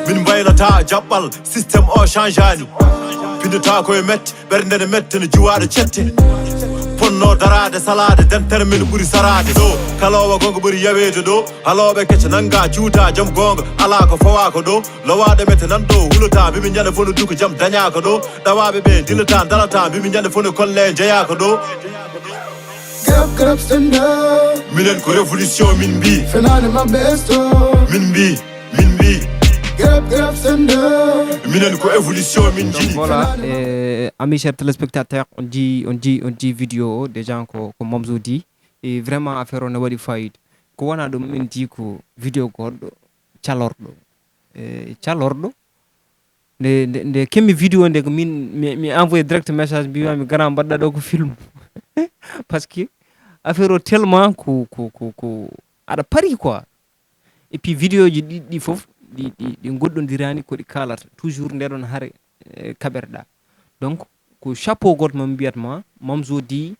min mbaylata jaɓɓal systéme o change ani pindata koye mette ɓernde ne mette ne juwaɗo cette ponno darade salade dentere min ɓuuri sarade ɗo kalowo gonga ɓuuri yawede ɗo haloɓe kecce nanga cuuta jaam gonga ala ko fawako ɗo lowaɗe mette nan ɗo hulata mbimi ñande fo no duko jaam dañaka ɗo ɗawaɓe ɓe dilata dalata mbimi ñande fo no kolle jeeyaka ɗo minen ko révolution min mbi Phenomene besto min mbi minen ko évolution min jiɗi. Voilà, amis chers téléspectateurs, on dit vidéo déjà ko Mamzo dit et vraiment affaire on waɗi fayida ko wona ɗum min di ko vidéo goɗɗo calorɗo nde kemmi vidéo nde ko mi envoyé direct message mbimami grand mbaɗɗa ɗo ko film parce que affaire o tellement ko aɗa pari quoi et puis vidéo ji ɗiɗɗi fof ɗi goɗɗodirani koɗi kalata toujours ndeɗon haare kaɓerɗa donc ko chapeau goto mami mbiyatma Mamzo di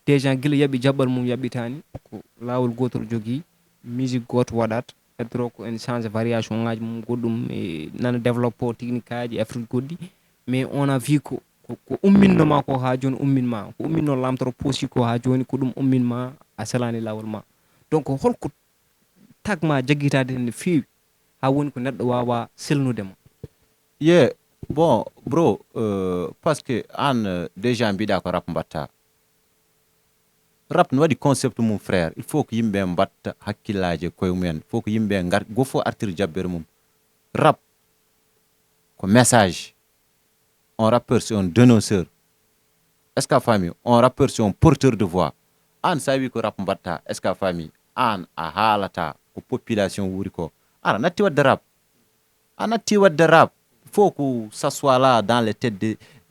déjà guila yaaɓi jaɓɓal mum yaɓɓitani ko lawol gotol jogui musique goto waɗat heddoro ko en change variation ngaji mum goɗɗum e nana développement technique aji afrique goɗɗi mais on a vu ko umminnoma ko ha joni umminma ko umminno lamtoro poosi ko ha joni ko ɗum umminma a selani lawol ma donc holko tagma jagguitade no fewi ha woni ko neɗɗo wawa selnudema bon bro parce que an déjà mbiɗa ko rap mbatta rap no waɗi concept mum frère il faut ko yimɓe mbatta hakkillaji koye mumen faut ko yimɓe gar go fo artir jabbere mum rap ko message un rappeur c'est un dénonceur est-ce que a faami un rappeur c'est un porteur de voix an sa wi ko rap mbatta est-ce que a faami an a haalata ko population wuuri ko ara natti wadde rap faut que ça soit là dans les têtes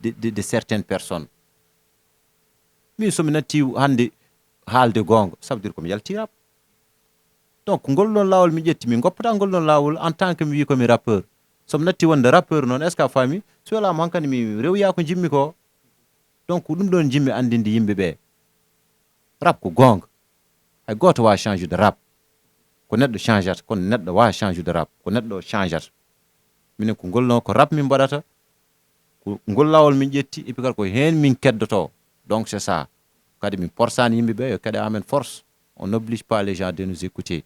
de certaines personnes min somi natti hande haalde gonga ça veut dire komi yalti rap donc ngol ɗon lawol mi ƴetti mi goppata ngol ɗon lawol en tant que mi wi komi rappeur somi natti wonde rappeur noon est ce que a faami so welama hankadi mi rewya ko jimmi ko donc ɗum ɗon jimmi andinde yimɓe ɓe rap ko gonga hay goto wawa change de rap ko neɗɗo changeata kono neɗɗo wawa change de rap ko neɗɗo changeata minen ko ngol ɗon ko rap min mbaɗata ko ngol lawol min ƴetti et puis kadi ko hen min keddoto donc c'est ça kadi min forsani yimɓe ɓe yo kadi amen force. On n'oblige pas les gens de nous écouter.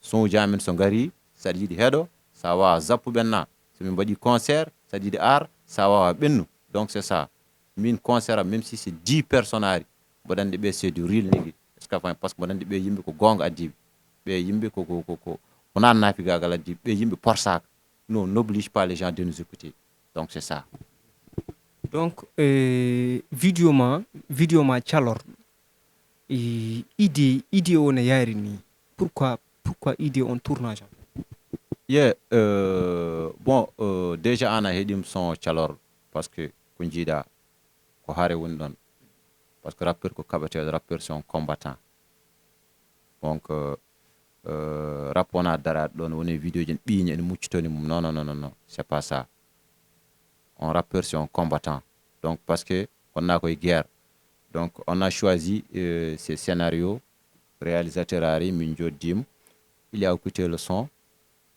Son amen so ngari saɗa yiɗi heɗo sa wawa zappuɓen na so min mbaɗi concert saɗa yiɗi art sa wawa ɓennu. Donc c'est ça. Min concert même si c'est 10 personnes ari mboɗandi ɓe c'est du real nigga. Est ce que parce que mboɗandi ɓe yimɓe ko gonga addiɓe ɓe yimɓe ko wona naafigagal addiɓe ɓe yimɓe porsaka. Non, n'oblige pas les gens de nous écouter. Donc c'est ça. Donc vidéo ma chalor idée on e yari ni pourquoi idée on tournage. Yeah, bon déjà ana heɗim son calor parce que ko jiiɗa ko haare woni ɗon parce que rappeur ko kaɓeteɗo rappeur son combattant. Donc rap wona daraɗo ɗon woni vidéo ji en ɓiñi ene muccitoni mum non c'est pas ça. On rappeur c'est un combattant. Donc parce que on a koye guerre. Donc on a choisi ces scénarios réalisateur ari min joddima il a écouté le son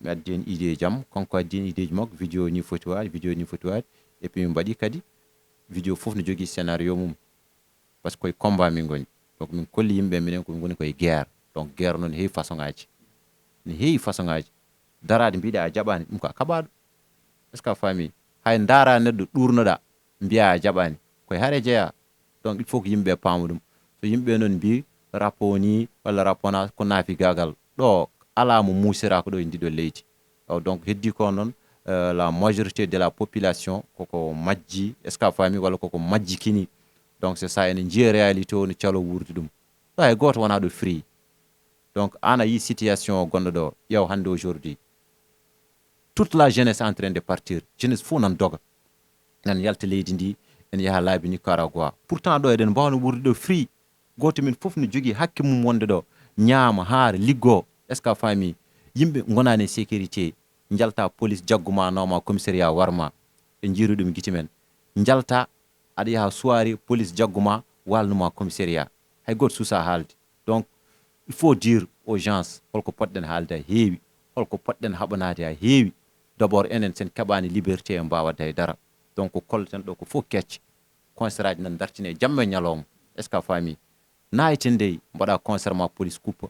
mi addi hen idée jam konko addi hen idée ji makko vidéo ni foti waade et puis min mbaɗi kadi vidéo fof no jogui scénario mum par ce que koye combat min goni. Donc min kolli yimɓe minen komin goni koye guerre. Donc guerre noon ne heewi façon ngaji darade mbiɗa a jaɓani ɗum ko a kaɓaɗo. est ce que a faami hay daara neɗɗo ɗurnoɗa mbiya a jaɓani koye haare jeeya. Donc il faut ko yimɓe paama ɗum. So yimɓe noon mbi rap ni walla rap wona ko naafi gagal ɗo ala mo muusirako ɗo e ndiɗo leydi. Donc heddi ko noon la majorité de la population koko majji est ce que a faami walla koko majjikini. Donc c'est ça ene jiiya réalité o no calo wuurdi ɗum ɗo hay goto wona ɗo free. Donc an a yi situation gonɗo ɗo ƴeew hande aujourd'hui toute la jeunesse en train de partir. Jeunesse fof nan doga nan yalta leydi ndi en yaha laabi Nicaragua. Pourtant ɗo eɗen mbawno ɓurde ɗo free. Goto min fof no jogui hakke mum wonde ɗo ñaama haara liggo. Est ce que a faami yimɓe gonani e sécurité jalta police jagguma nawma commissariat warma ɓe jiiru ɗum guite men jalta aɗa yaha soirée police jagguma walnuma commissariat hay goto suusa haalde. Donc il faut dire aux gens holko poɗɗen haalde ha heewi holko poɗɗen haɓanade ha heewi. D'abord enen sen keɓani liberté en mbawade haydara. Donc ko kolleten ɗo ko fof kecce concert aji nan dartine jamma e ñalawma. est ce que a faami nayite nde mbaɗa concert ma police coupe.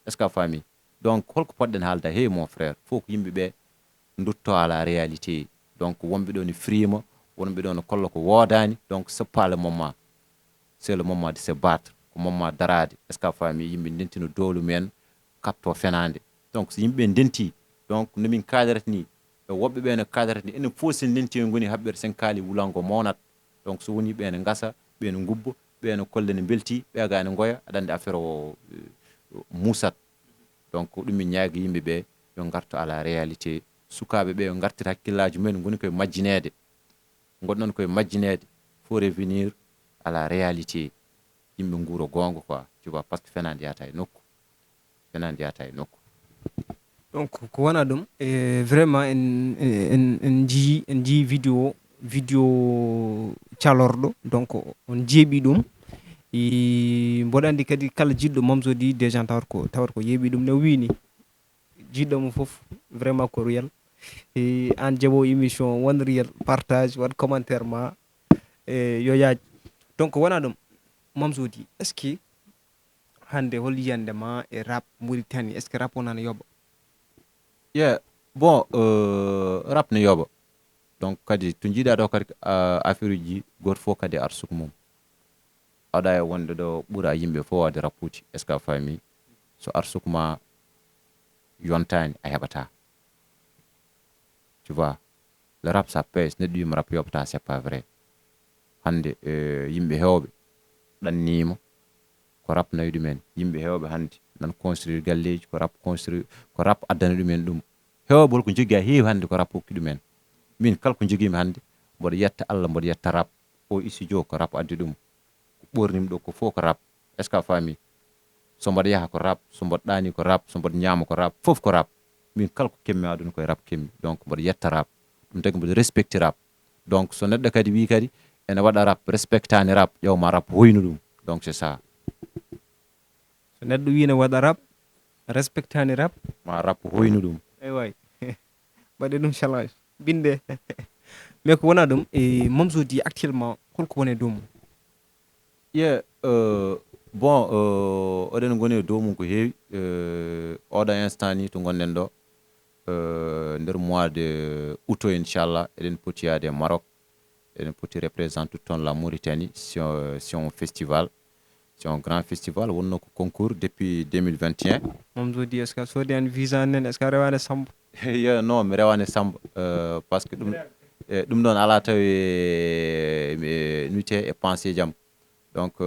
est ce que a faami donc holko poɗɗen haalde ha heewi mon frère. Faut ko yimɓe ɓe dutto à la réalité. Donc wonɓe ɗo ne frima wonɓe ɗo ne kolla ko woodani. Donc c'est pas le moment, c'est le moment de se battre ko moment darade. est ce que a faami yimɓe ndentino dowlu men katto fenade. Donc so yimɓe ndenti donc nomin kadarata ni e woɓɓe ɓe no kadarata ni enen fof sen ndenti en goni haɓɓere sen kaali wulango mawnat. Donc so woni ɓe ne gasa ɓe no gubbo ɓe no kolle ne belti ɓe ga ne goya aɗa andi affaire o musat. Donc ɗum min ñaagi yimɓe ɓe yo garto à la réalité. Sukaɓe ɓe yo gartir hakkillaji mumen goni koye majjinede gonɗon koye majjinede. Faut revenir à la réalité. Yimɓe nguuro gonga quoi tu vois parce que fenade yata e nokku Donc ko wona ɗum vraiment en jii vidéo calorɗo. Donc on jeeɓi ɗum mboɗo andi kadi kala jiɗɗo Mamzo di déjà tawat ko yeeɓi ɗum no wini jiɗɗo mo fof vraiment ko réel. An jaɓo émission won réel partage wat commentaire ma yo yaaj. Donc wona ɗum Mamzo di est ce que hande hol yiyande ma e rap Mauritanie est ce que rap wonano yoɓa. Yeah, bon rap ne yoɓa. Donc kadi to jiiɗa ɗo kadi affaire uji goto fof kadi arsuku mum aɗa e wonde ɗo ɓuura yimɓe fof wade rappuji. est ce que a faami so arsuku ma yontani a heɓata. Tu vois le rap ça pèse. Neɗɗo wima rap yoɓata c'est pas vrai. Hande yimɓe hewɓe ɗannima ko rap nawi ɗumen. Yimɓe hewɓe hande nan construire galleji ko rap addana ɗumen ɗum. Hewɓe holko jogui a heewi hande ko rap hokki ɗumen. Min kala ko joguimi hande mboɗo yetta Allah mboɗo yetta rap o studio ko rap addi ɗum ko ɓornimi ɗo ko fof ko rap. est ce que a faami so mboɗo yaha ko rap so mboɗo ɗani ko rap so mboɗo ñaama ko rap fof ko rap. Min kala ko kemmi aduna koye rap kemmi. Donc mboɗo yetta rap ɗum tagi mboɗo respecte rap. Donc so neɗɗo kadi wi kadi ene waɗa rap respectani rap ƴewma rap hoynu ɗum. Donc c'est ça. So neɗɗo wi ne waɗa rap respectani rap ma rap hoynu ɗum. way mbaɗe ɗum challenge binde. Mais ko wona ɗum Mamzo di actuellement holko woni dow mum. Yeah, bon, oɗen goni e dow mum ko heewi. Oɗo instant ni to gonɗen ɗo, nder mois de août inchallah eɗen poti yaade e Maroc. Eɗen poti représente toon la Mauritanie sur un festival. C'est un grand festival wonno ko concours depuis 2021. Mamzo di est ce que sodi an visa nen est ce que rewane sambo. Yeah, non mi rewani Samba, par ce que ɗum ɗon ala tawi nuité e pensé jam. Donc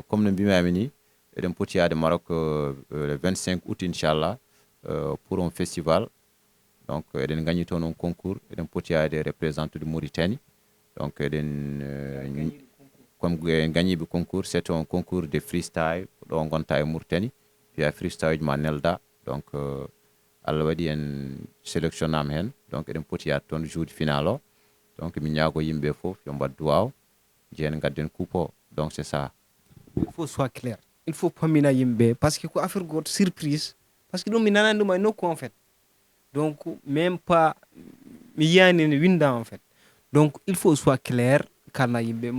comme no mbimami ni eɗen poti yaade Maroc le 25 août inchallah, pour un festival. Donc eɗen gagni toon un concours, eɗen poti yaade représente de Mauritanie. Donc eɗen comme gagniɓe concours, c'est un concours de freestyle ɗo gonta e Mauritanie. Puis a freestyle ma nelda. Donc Allah waɗi en sélectionnama hen. Donc eɗen poti yaade toon jour final o. Donc mi ñaago yimɓe fof yo mbad duwaw jeen gadden coupe o. Donc c'est ça. Il faut soit clair. Il faut pamina yimɓe parce que ko affaire goto surprise parce que ɗum mi nanani ɗum e nokku en fait. Donc même pas mi yiyani ne winda en fait. Donc il faut soit clair kalna yimɓe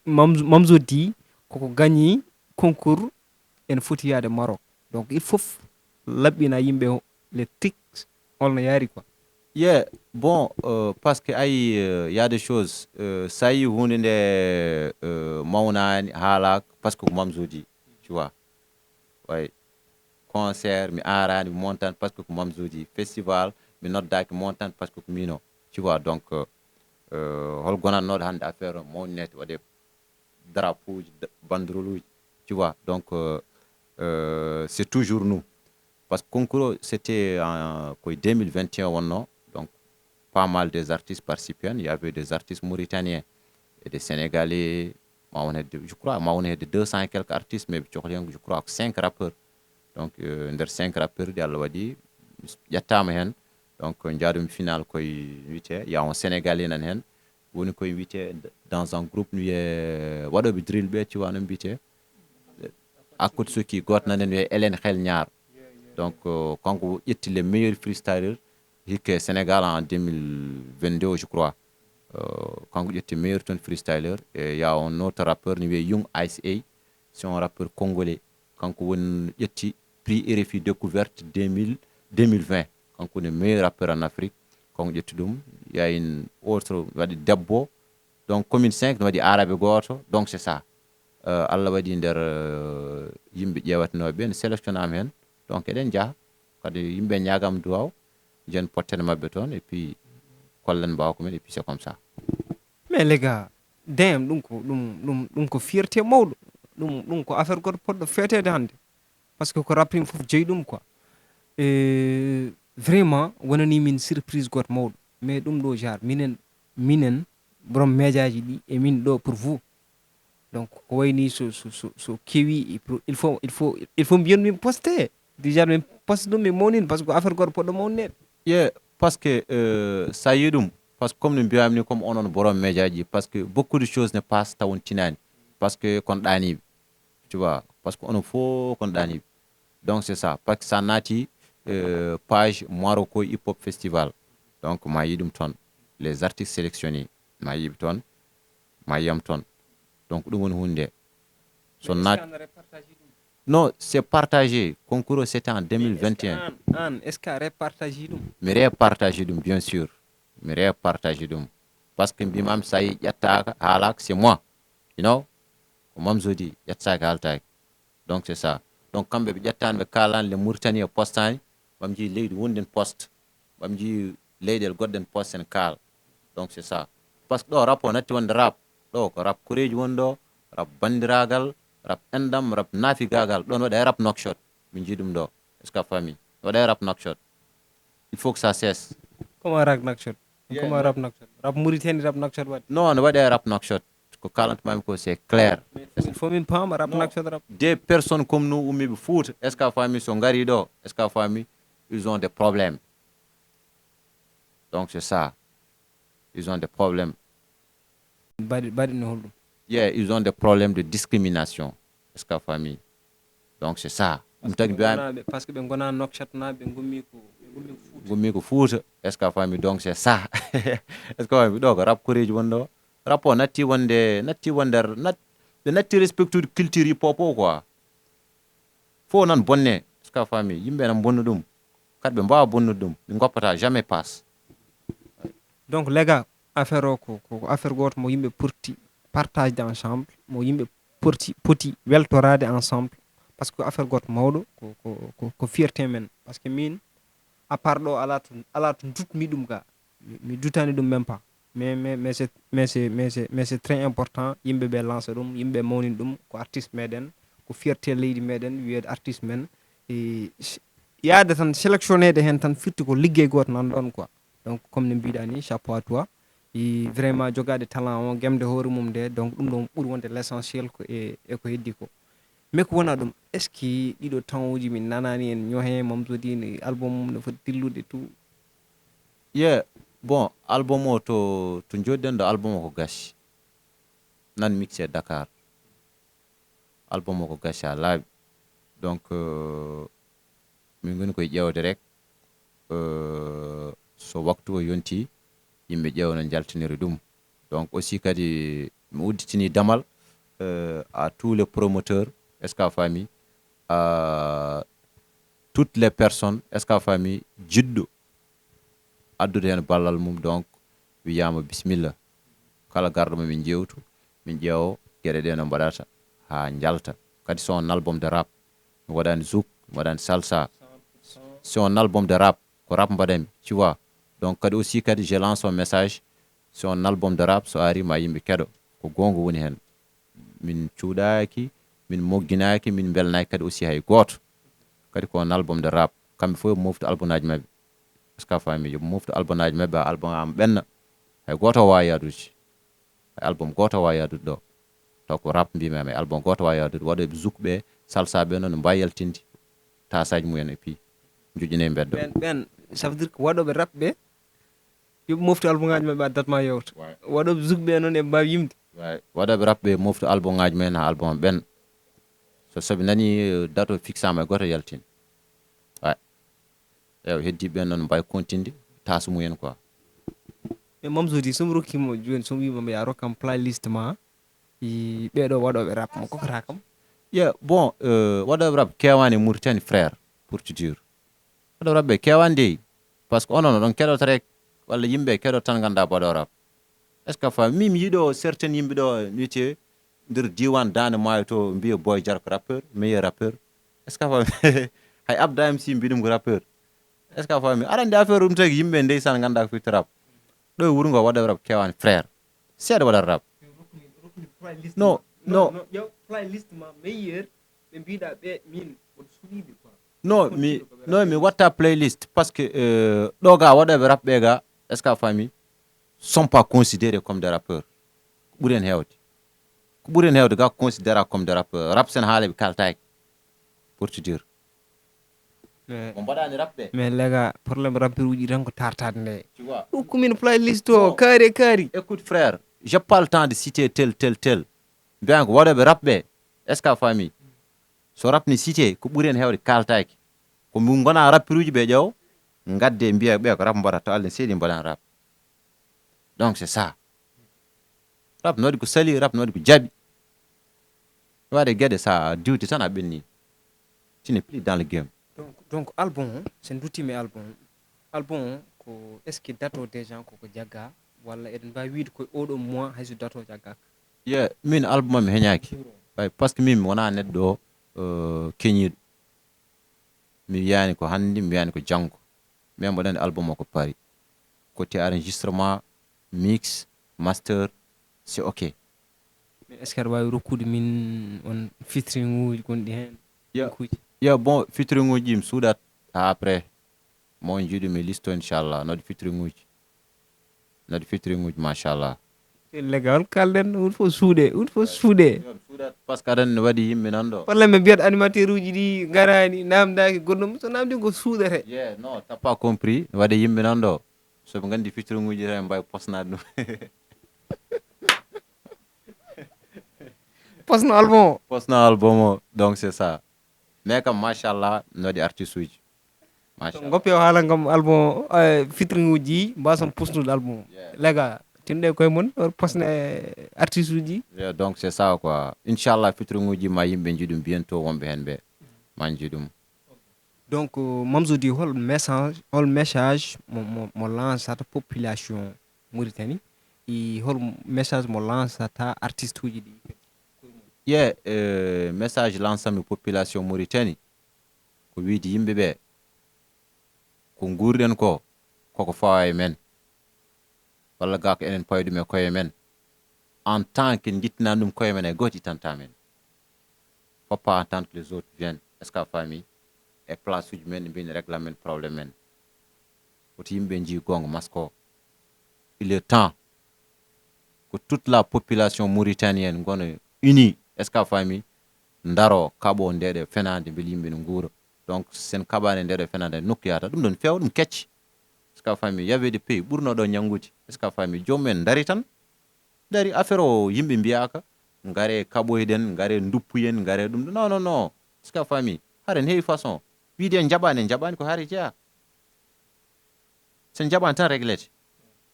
Mamzo di koko gagni concours en foti yaade Maroc. Donc il faut laɓɓina yimɓe les tricks holno yaari quoi. Yeah, bon, parce que y a des choses, ça y hunde nde mawnani haalaka parce que ko Mamzo di, tu vois. Ouais. Concert mi arani mi montane parce que ko Mamzo di, festival mi noddaki montane parce que ko mino, tu vois. Donc hol gonannoɗo hande affaire o mawninede waɗe drapeau uji banderole uji, tu vois. Donc c'est toujours nous. Parce que concours c'était en 2021 wonno. Donc pas mal des artistes participants. Il y avait des artistes mauritaniens et des Sénégalais. Je crois on est de 200 et quelques artistes, mais je crois 5 rappeurs. Donc nder 5 rappeurs di Allah waɗi yettama hen. Donc jaadumi final koye wiyete il y a un Sénégalais nan hen woni koye wiyete dans un groupe wiye waɗoɓe drill ɓe, tu vois no mbiyete akkude soki goto nan hen wiye Hélène Xel Ñaar. Donc kanko ƴetti les meilleurs freestylers hikke Sénégal en 2022 je crois. Kanko ƴetti meilleur ton freestyler. Et il y a un autre rappeur ni wiye Young Ice A, c'est un rappeur congolais. Kanko woni ƴetti prix RFI découverte 2020. Kanko woni meilleur rappeur en Afrique. Kanko ƴetti ɗum. Il y a une autre waɗi debbo. Donc commune 5 no waɗi arabe goto. Donc c'est ça. Allah waɗi nder yimɓe ƴewatinoɓe ne sélectionnama hen. Donc eɗen jaaha kadi yimɓe ñagam duwaw jen pottene mabɓe toon et puis kollen mbawa ko men et puis c'est comme ça. Mais les gars, damn ɗum ko fierté mawɗo. Ɗum ko affaire goto poɗɗo fetede hande. Parce que ko rapping fof jeeyi ɗum quoi. Vraiment wonani min surprise goto mawɗo. Mais ɗum ɗo jar minen borom médiaji ɗi e min ɗo pour vous. Donc ko wayni so kewi il faut mbiyon min poster. Déjà min poste ɗum mi mawnini parce que ko affaire goto poɗɗo mawnede. Yeah, parce que ça y est ɗum. Parce que comme no mbiyami ni comme onon borom médiaji, parce que beaucoup de choses ne passe tawon tinani. Parce que kon ɗaniɓe, tu vois. Parce que onon fof kon ɗaniɓe. Donc c'est ça. Parce que ça naati page Morocco Hip Hop Festival. Donc ma yi ɗum toon. Les artistes sélectionnés ma yiɓe toon, ma yiyam toon. Donc ɗum woni hunde. So naati. Non, c'est partagé. Concours c'était en 2021. Est-ce que repartage ɗum? Mi repartage ɗum bien sûr. Mi repartage ɗum. Parce que mbimami sa yi ƴettaka haalaka c'est moi. You know? Ko Mamzo di ƴettaki haaltaki. Donc c'est ça. Donc kamɓe ɓe ƴettani ɓe kalani le Mauritanie postani. Ɓam jii leydi wonden poste. Ɓam jii leyɗel goɗɗen poste en kaal. Donc c'est ça. Parce que ɗo rap o natti wonde rap. Ɗo ko rap koreji woni ɗo, rap bandiragal, rap endam, rap nafigagal. Ɗon waɗa rap knockshot. Min jii ɗum ɗo. Est-ce que a famille? Waɗa rap knockshot. Il faut que ça cesse. Comment rap knockshot? Comment rap knockshot? Rap Mauritanie rap knockshot waɗi? Non, no waɗa rap knockshot. Ko kalantmami ko c'est clair. Il faut min paama rap knockshot rap. Des personnes comme nous ummiɓe Fouta, est-ce que a famille so ngari ɗo, est-ce que a famille? Ils ont des problèmes. Donc c'est ça. Ils ont des problèmes. Baɗi no holɗum? Yeah, ils ont des problèmes de discrimination. Est-ce que a famille? Donc c'est ça. Parce que ɓe gona knockshot naɓe ɓe gummi ko Fouta. Est-ce que a famille? Donc c'est ça. Est-ce que a famille? Ɗo ko rap koreji woni ɗo. Rap o natti wonde ɓe natti respectude culture yi popo quoi fo nan bonne ska fami yimɓe nan bonnu ɗum kadi ɓe mbawa bonnude ɗum ɓe goppata jamais passe. Donc les gars, affaire ko affaire goto mo yimɓe porti partage ensemble mo yimɓe poti weltorade ensemble par ce que affaire goto mawɗo ko fierté men par ce que min à part ɗo ala to dutmi ɗum ga mi dutani ɗum même pas mais c'est très important yimɓe ɓe lancer ɗum yimɓe mawnin ɗum ko artiste meɗen ko fierté leydi meɗen wiyede artiste men yaade tan sélectionnede hen tan firti ko liggey goto nan ɗon quoi. Donc comme no mbiɗa ni chapeau à toi vraiment jogade talent o gemde hoore mum nde donc ɗum ɗon ɓuuri wonde l' essentiel ko e ko heddi ko mais ko wona ɗum est ce que ɗiɗo temps uji min nanani en ñohe Mamzo dine album mum no foti dillude tout bon album o to joɗɗen ɗo album o ko gassi nan mixé Dakar album o ko gassi ha laaɓi donc min goni koye ƴewde rek so waktu o yonti yimɓe ƴewno jaltiniri ɗum donc aussi kadi mi udditini damal à tous les promoteurs est ce que a faami à toutes les personnes est ce que a faami jiɗɗo addude hen ballal mum donc wiyama bisimilla kala garɗo min jewtu min ƴeewo gueɗe ɗe no mbaɗata ha jalta kadi son album de rap mi waɗani zouk mi waɗani salsa son album de rap ko rap mbaɗami tu vois donc kadi aussi kadi je lance un message son album de rap so ari ma yimɓe keɗo ko gonga woni hen min cuuɗaki min mogginaki min belnaki kadi aussi hay goto kadi ko un album de rap kamɓe fof yoɓe moftu album aji mabɓe parce que a faami yoɓe moftu album aji mabɓe ha album am ɓenna hay goto wawi yadude hay album goto wawi yadude ɗo taw ko rap mbimami hay album goto wawi yadude waɗoɓe zouk ɓe salsa ɓe noon ne mbawi yaltinde tasaji mumen e puis joƴƴine Mbedda ɓen ça veut dire que waɗoɓe rap ɓe yoɓe moftu album ngaji mabɓe addat ma yewta waɗoɓe zouk ɓe noon e mbawi yimde waɗoɓe rap ɓe moftu album ngaji men ha album ɓen so soɓe nani date o fixama e goto yaltine ewa heddiɓe ɓen noon mbawi continde tasu mumen quoi. mais Mamzo di somi rokkimo joni somi wimama ya rokkam playlist ma ɓeɗo waɗoɓe rap mo kokota kam bon waɗoɓe rap kewani Mauritanie frère pour te dire waɗoɓe rap ɓe kewani dey par ce que onon oɗon keɗota rek walla yimɓe keɗot tan ganda waɗo rap est ce que fa min mi yiiɗo certaine yimɓe ɗo wiyete nder diwan dande maayo to mbiya Boy Jar ko rappeur meilleur rappeur est ce que fa hay Abda MC mbi ɗum ko rappeur est ce que a faami arande affaire ɗum tagi yimɓe ndeysan ganda ko fitta rap ɗo e wuuro ngo waɗa rap kewani frère seeɗa waɗat rap non playlist ma meilleur ɓe mbiɗa ɓe min woto suuɗiɓe quoi non mi watta playlist par ce que ɗo ga waɗoɓe rap ɓe ga est ce que a faami sont pas considérés comme des rappeurs ko ɓuuri hen hewde ga considéra comme des rappeurs rap sen haala ɓe kaltaki pour te dire on mbaɗani rap ɓe mais lega probléme rappeur uji tan ko tartade nde ɗum komin playlist o kaari écoute frère j'ai pas le temps de citer tel mbiyan ko waɗoɓe rap ɓe est ce que a faami so rap ni cité ko ɓuuri hen hewde kaltaki ko min gona rappeur uji ɓe ƴeew gadde mbiya ɓe ko rap mbaɗata to Allah seeɗi mbaɗan rap donc c'est ça rap no waɗi ko sali rap no waɗi ko jaaɓi waɗe gueɗe sa diwti tan a ɓenni tu n'es plus dans le game. Donc album sen duttimi album ko est ce que date o déjà koko jagga walla eɗen mbawi wiide koye oɗo mois hayso date o jaggaka min album am mi heñaki par ce que min mi wona neɗɗo keñiɗo mi wiyani ko hande mi wiyani ko janggo min mbaɗani album o ko paari côté enregistrement mix master c'est ok mais est ce que aɗa wawi rokkude min on featuring uji gonɗi hen bon featuring uji mi suuɗat après mo jiiɗi mi listo inchallah nodde featuring uji machallah légal kalden won fof suuɗe par ce que aɗa ne waɗi yimɓe nan ɗo probléme mbiyat animateur uji ɗi garani namdaki goɗɗum so namdi ko suuɗete non t'as pas compris ne waɗi yimɓe nan ɗo soɓe gandi featuring uji tan mbawi posnade ɗum posno album o donc c'est ça mais kam machallah no waɗi artiste uji goppe o haala gam album featuring uji mbason pusnude album lega tinde koye mon or posne artiste uji. Donc c'est ça quoi. Inchallah fitronguji ma yimɓe jiiɗum bientôt wonɓe hen ɓe ma jiiɗum. Donc Mamzo di hol message mo lancata population Mauritanie e hol message mo lancata artiste uji ɗi. Message lansami population Mauritanie ko wiide yimɓe ɓe ko guurɗen ko koko fawa e men walla ga ko enen payɗum e koye men en tant que jittinan ɗum koye men e goto ittanta men. Faut pas attendre que les autres viennent. Est-ce que famille e place uji men mbini régla men probléme men. Woto yimɓe jii gonga masko. Il est temps que toute la population mauritanienne gona unie. Est-ce que famille ndaro kaɓo ndeɗe fenade beeli yimɓe ne guura. Donc sen kaɓani ndeɗo fenade nokku yata ɗum ɗon fewa ɗum kecci. Est-ce que famille y avait des pays ɓurno ɗo ñangude. Est-ce que famille jomumen dari tan dari affaire o yimɓe mbiyaka ngare kaɓoyɗen ngare duppuyen ngare ɗum non non non. Est-ce que famille haren heewi façon wiide en jaɓani ko haari jeeya sen jaɓani tan réglete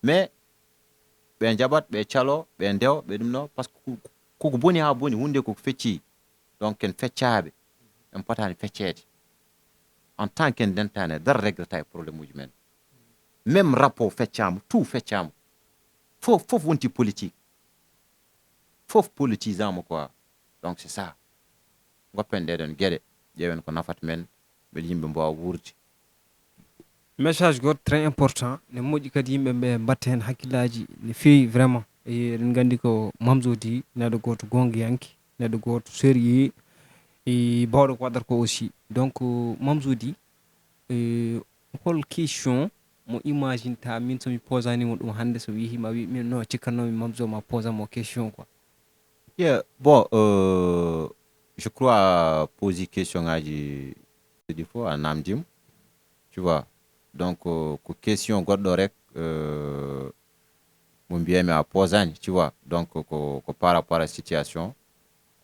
mais ɓe jaɓat ɓe calo ɓe ndew ɓe ɗum no par ce que koko boni ha boni hunde koko fecci. Donc ken feccaɓe en potani feccede en tant qu'en dentane dara réglata e probléme uji men. Même rapport feccama tout feccama fof wonti politique fof politisama quoi. Donc c'est ça goppen ɗeɗon gueɗe ƴeewen ko nafata men beele yimɓe mbawa wuurde. Message goto très important ne moƴƴi kadi yimɓe ɓe mbatta hen hakkillaji ne feewi vraiment eɗen gandi ko Mamzo di neɗɗo goto gongiyanke neɗɗo goto sérieux e bawɗo ko waɗata ko aussi. Donc Mamzo di hol question mo imagine ta min somi posanimo ɗum hande so wihi ma wi min no cikkannomi Mamzo ma posamo question quoi. Bon je crois poser question ngaji des fois a namdima tu vois. Donc ko question goɗɗo rek mo mbiyami a posani tu vois. Donc ko par rapport à situation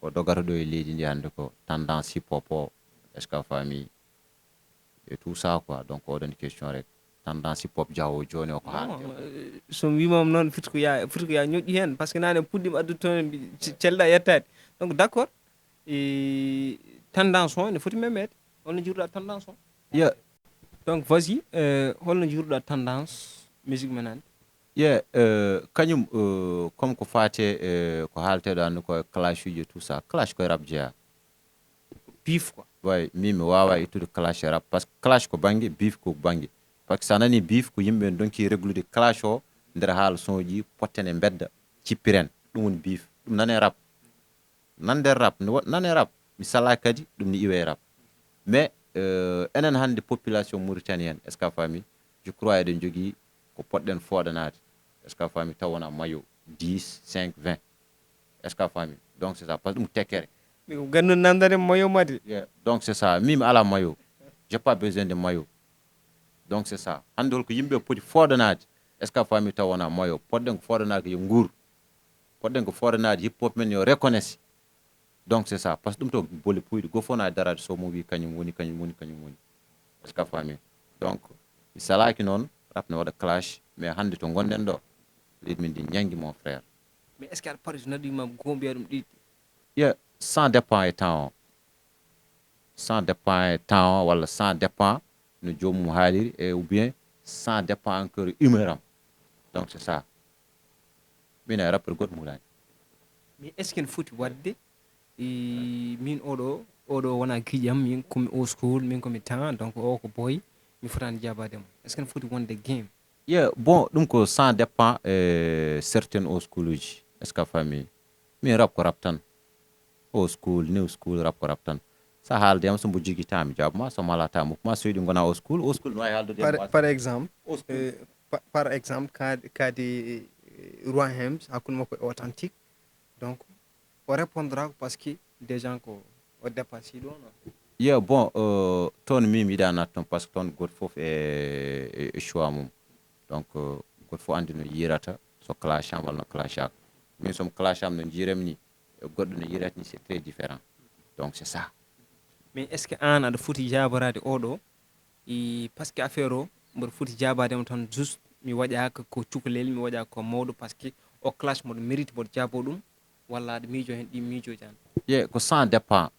ko dogata ɗo e leydi ndi hande ko tendance hip hop o. Est-ce que famille et tout ça quoi. Donc oɗon question rek tendance hip hop jawo joni o ko haalde so wimam noon foti ko ya ñoƴƴi hen par ce que nane puɗɗima addude toon celɗa yettade. Donc d'accord tendance o ne foti memede holno jiruɗa tendance o. Donc vas-y holno jiruɗa tendance musique men hande. kañum comme ko fate ko haalteɗo hande ko clash uji tout ça clash koye rap jeeya beef quoi. way min mi wawa ittude clash e rap par ce que clash ko banggue beef ko banggue. Par ce que sa nani beef ko yimɓe donki réglude clash o nder haala son ji potten e Mbedda cippiren ɗum woni beef. ɗum nane rap nande rap nane rap mi sala kadi ɗum ni iwe rap. Mais enen hande population mauritanienne est ce que famille je crois eɗen jogui ko poɗɗen foɗanade. Est ce que famille taw wona maillot 10 5 20 est ce que famille. Donc c'est ça par ce que ɗum tekkere mi ko gandu nandane maillot made. Donc c'est ça min mi ala maillot j'ai pas besoin de maillot. Donc c'est ça hande holko yimɓe poti foɗanade. Est ce que famille taw wona maillot poɗɗen ko foɗanade yo nguur poɗɗen ko foɗanade hip hop men yo reconnaisse. Donc c'est ça par ce que ɗum to bolle puyɗe go fona darade so mo wi kañum woni est ce que famille. Donc mi salaki noon rap ne waɗa clash mais hande to gonɗen ɗo leydi min ndi ñangui mon frère. Mais est ce que aɗa paari so naɗɗima go mbiya ɗum ɗiɗi. Ça dépend e temps o ça dépend e temps o walla ça dépend no jomum haaliri e ou bien ça dépend encore humeur am. Donc c'est ça min e rappeur goɗɗo mulani. Mais est ce que ne foti wadde min oɗo wona giƴam min komi old school min komi temps donc o ko boy mi fotani jabademo. Est ce que ne foti wonde game. Bon ɗum ko ça dépend certaine old school uji. Est ce que famille min rap ko rap tan old school new school rap ko rap tan. Sa haalde yam sombo jogui mi jabma somo ala temps mukma so yiɗi gona old school no wawi haaldude par exemple par exemple kadi roi hems hakkude makko e authentique donc o répondra parce que des gens ko o dépasse ɗo non. Bon toon min mi yiɗa nat toon par ce que toon goto foof e choix mum. Donc goto fof andi no yirata so clash am walla no clash ak min somo clash am no jiirami ni e goɗɗo no yirata ni c'est très différent. Donc c'est ça. Mais est ce que an aɗa foti jabarade oɗo par ce que affaire o mboɗo foti jabademo tan juste mi waɗaka ko cukalel mi waɗa ko mawɗo par ce que o clash moɗo mérite moɗo jaabo ɗum walla aɗa miijo hen ɗi miijoji an ko sans dépend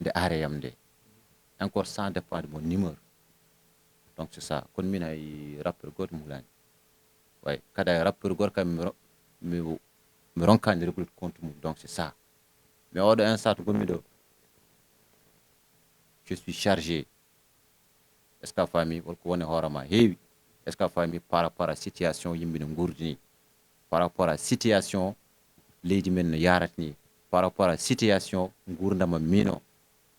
nde areyam nde encore sans dépend de mon humeur. Donc c'est ça kono min hay rappeur goto mi hulani way kada rappeur goto kam mi ronkani reglude compte mum donc c'est ça mais oɗo instant to gonmi ɗo je suis chargé est ce que a faami holko woni hoorema heewi est ce que a faami par rapport à situation yimɓe no gurdini par rapport à situation leydi men no yarata ni par rapport à situation gurdama mino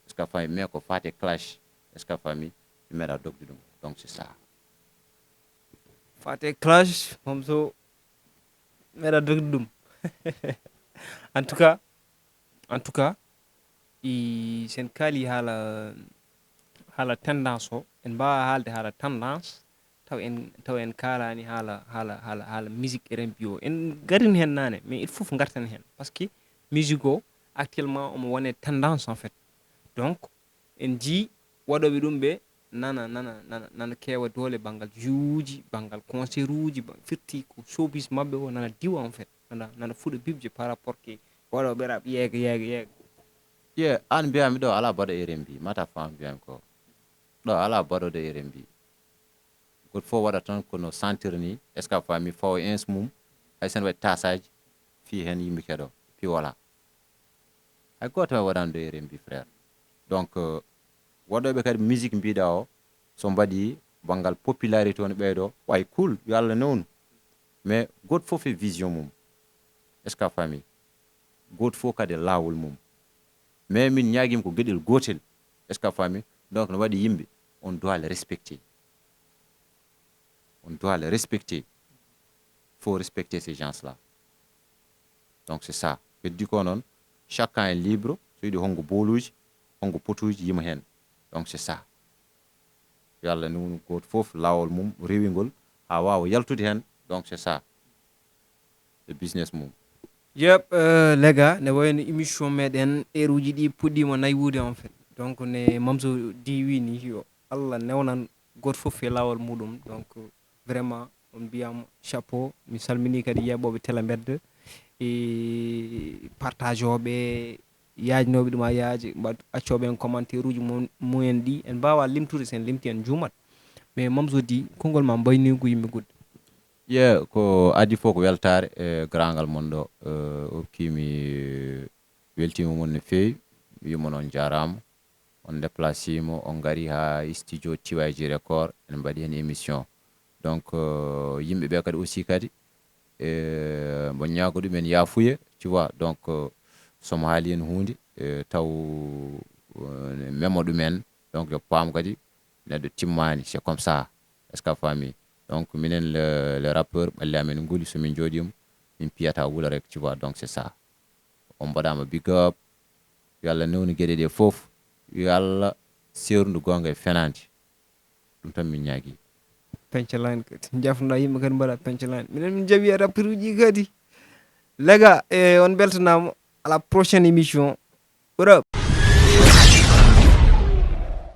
est ce que a faami mais ko fate clash est ce que a faami mi meeɗa dogde ɗum donc c'est ça fate clash Mamzo meeɗa dogde ɗum en tout cas sen kaali haala tendance o en mbawa haalde haala tendance taw en kalani haala musique R&B o en garini hen nane mais il faut garten hen par ce que musique o actuellement omo wone tendance en fait donc en jii waɗoɓe ɗum ɓe nana kewa doole banggal juuji banggal concert uji firti ko showbiz mabɓe o nana diwa en fait nana fuɗa bibje par rapport ke waɗoɓe rap yeega an mbiyami ɗo ala baɗo R&B mata fam mbiyami ko ɗo ala baɗoɗo R&B goto fof waɗa tan kono sentir ni est ce que a faami fawo ins mum hay sen waɗi tasaji fi hen yimɓe keɗo fi wala hay goto me waɗani ɗo R&B frère donc waɗoɓe kadi musique mbiɗa o so mbaɗi banggal popularité on ɓeyɗo way cool yo Allah newnu mais goto fof e vision mum est ce que a faami goto fof kadi lawol mum mais min ñaguima ko gueɗel gotel est ce que a faami donc no waɗi yimɓe on doit le respecter faut respecter ces gens là donc c'est ça heddi ko noon chacun est libre so yiɗi hongo boluji hongo potuji yima hen donc c'est ça yo Allah newnu goto fof lawol mum rewigol ha wawa yaltude hen donc c'est ça le business mum yep les gars ne wayno émission meɗen heure uji ɗi puɗɗima naywude en fait donc ne Mamzo di wini yo Allah newnan goto fof e lawol muɗum donc vraiment on mbiyama chapeau mi salmini kadi yeɓoɓe télé Mbedda e partage oɓe yajnoɓe ɗum ha yaaji accoɓe en commentaire uji mumen ɗi en mbawa limtude sen limti en juumat mais Mamzo di konngol ma mbaynigo yimɓe gudde ko adi fof ko weltare e grangal mon ɗo hokkimi weltima mon no fewi wimo noon jarama on déplacimo on gari ha studio Tiwaji record en mbaɗi hen émission donc yimɓe ɓe kadi aussi kadi mo ñaago ɗumen yafuya tu vois donc somo haali hen hunde taw memo ɗumen donc yo paam kadi neɗɗo timmani c'est comme ça est ce que a faami donc minen le rappeur ɓalli amen guuli somin jooɗima min piyata Wuur-Rap tu vois donc c'est ça on mbaɗama big up yo Allah newnu gueɗe ɗe foof yo Allah serndu gonga e fenade ɗum tan min ñaagui penceline kadi jafnoɗa yimɓe kadi mbaɗa penceline minen min jaaɓi e rappeur uji kadi les gars on beltanama à la prochaine émission Wuur-Rap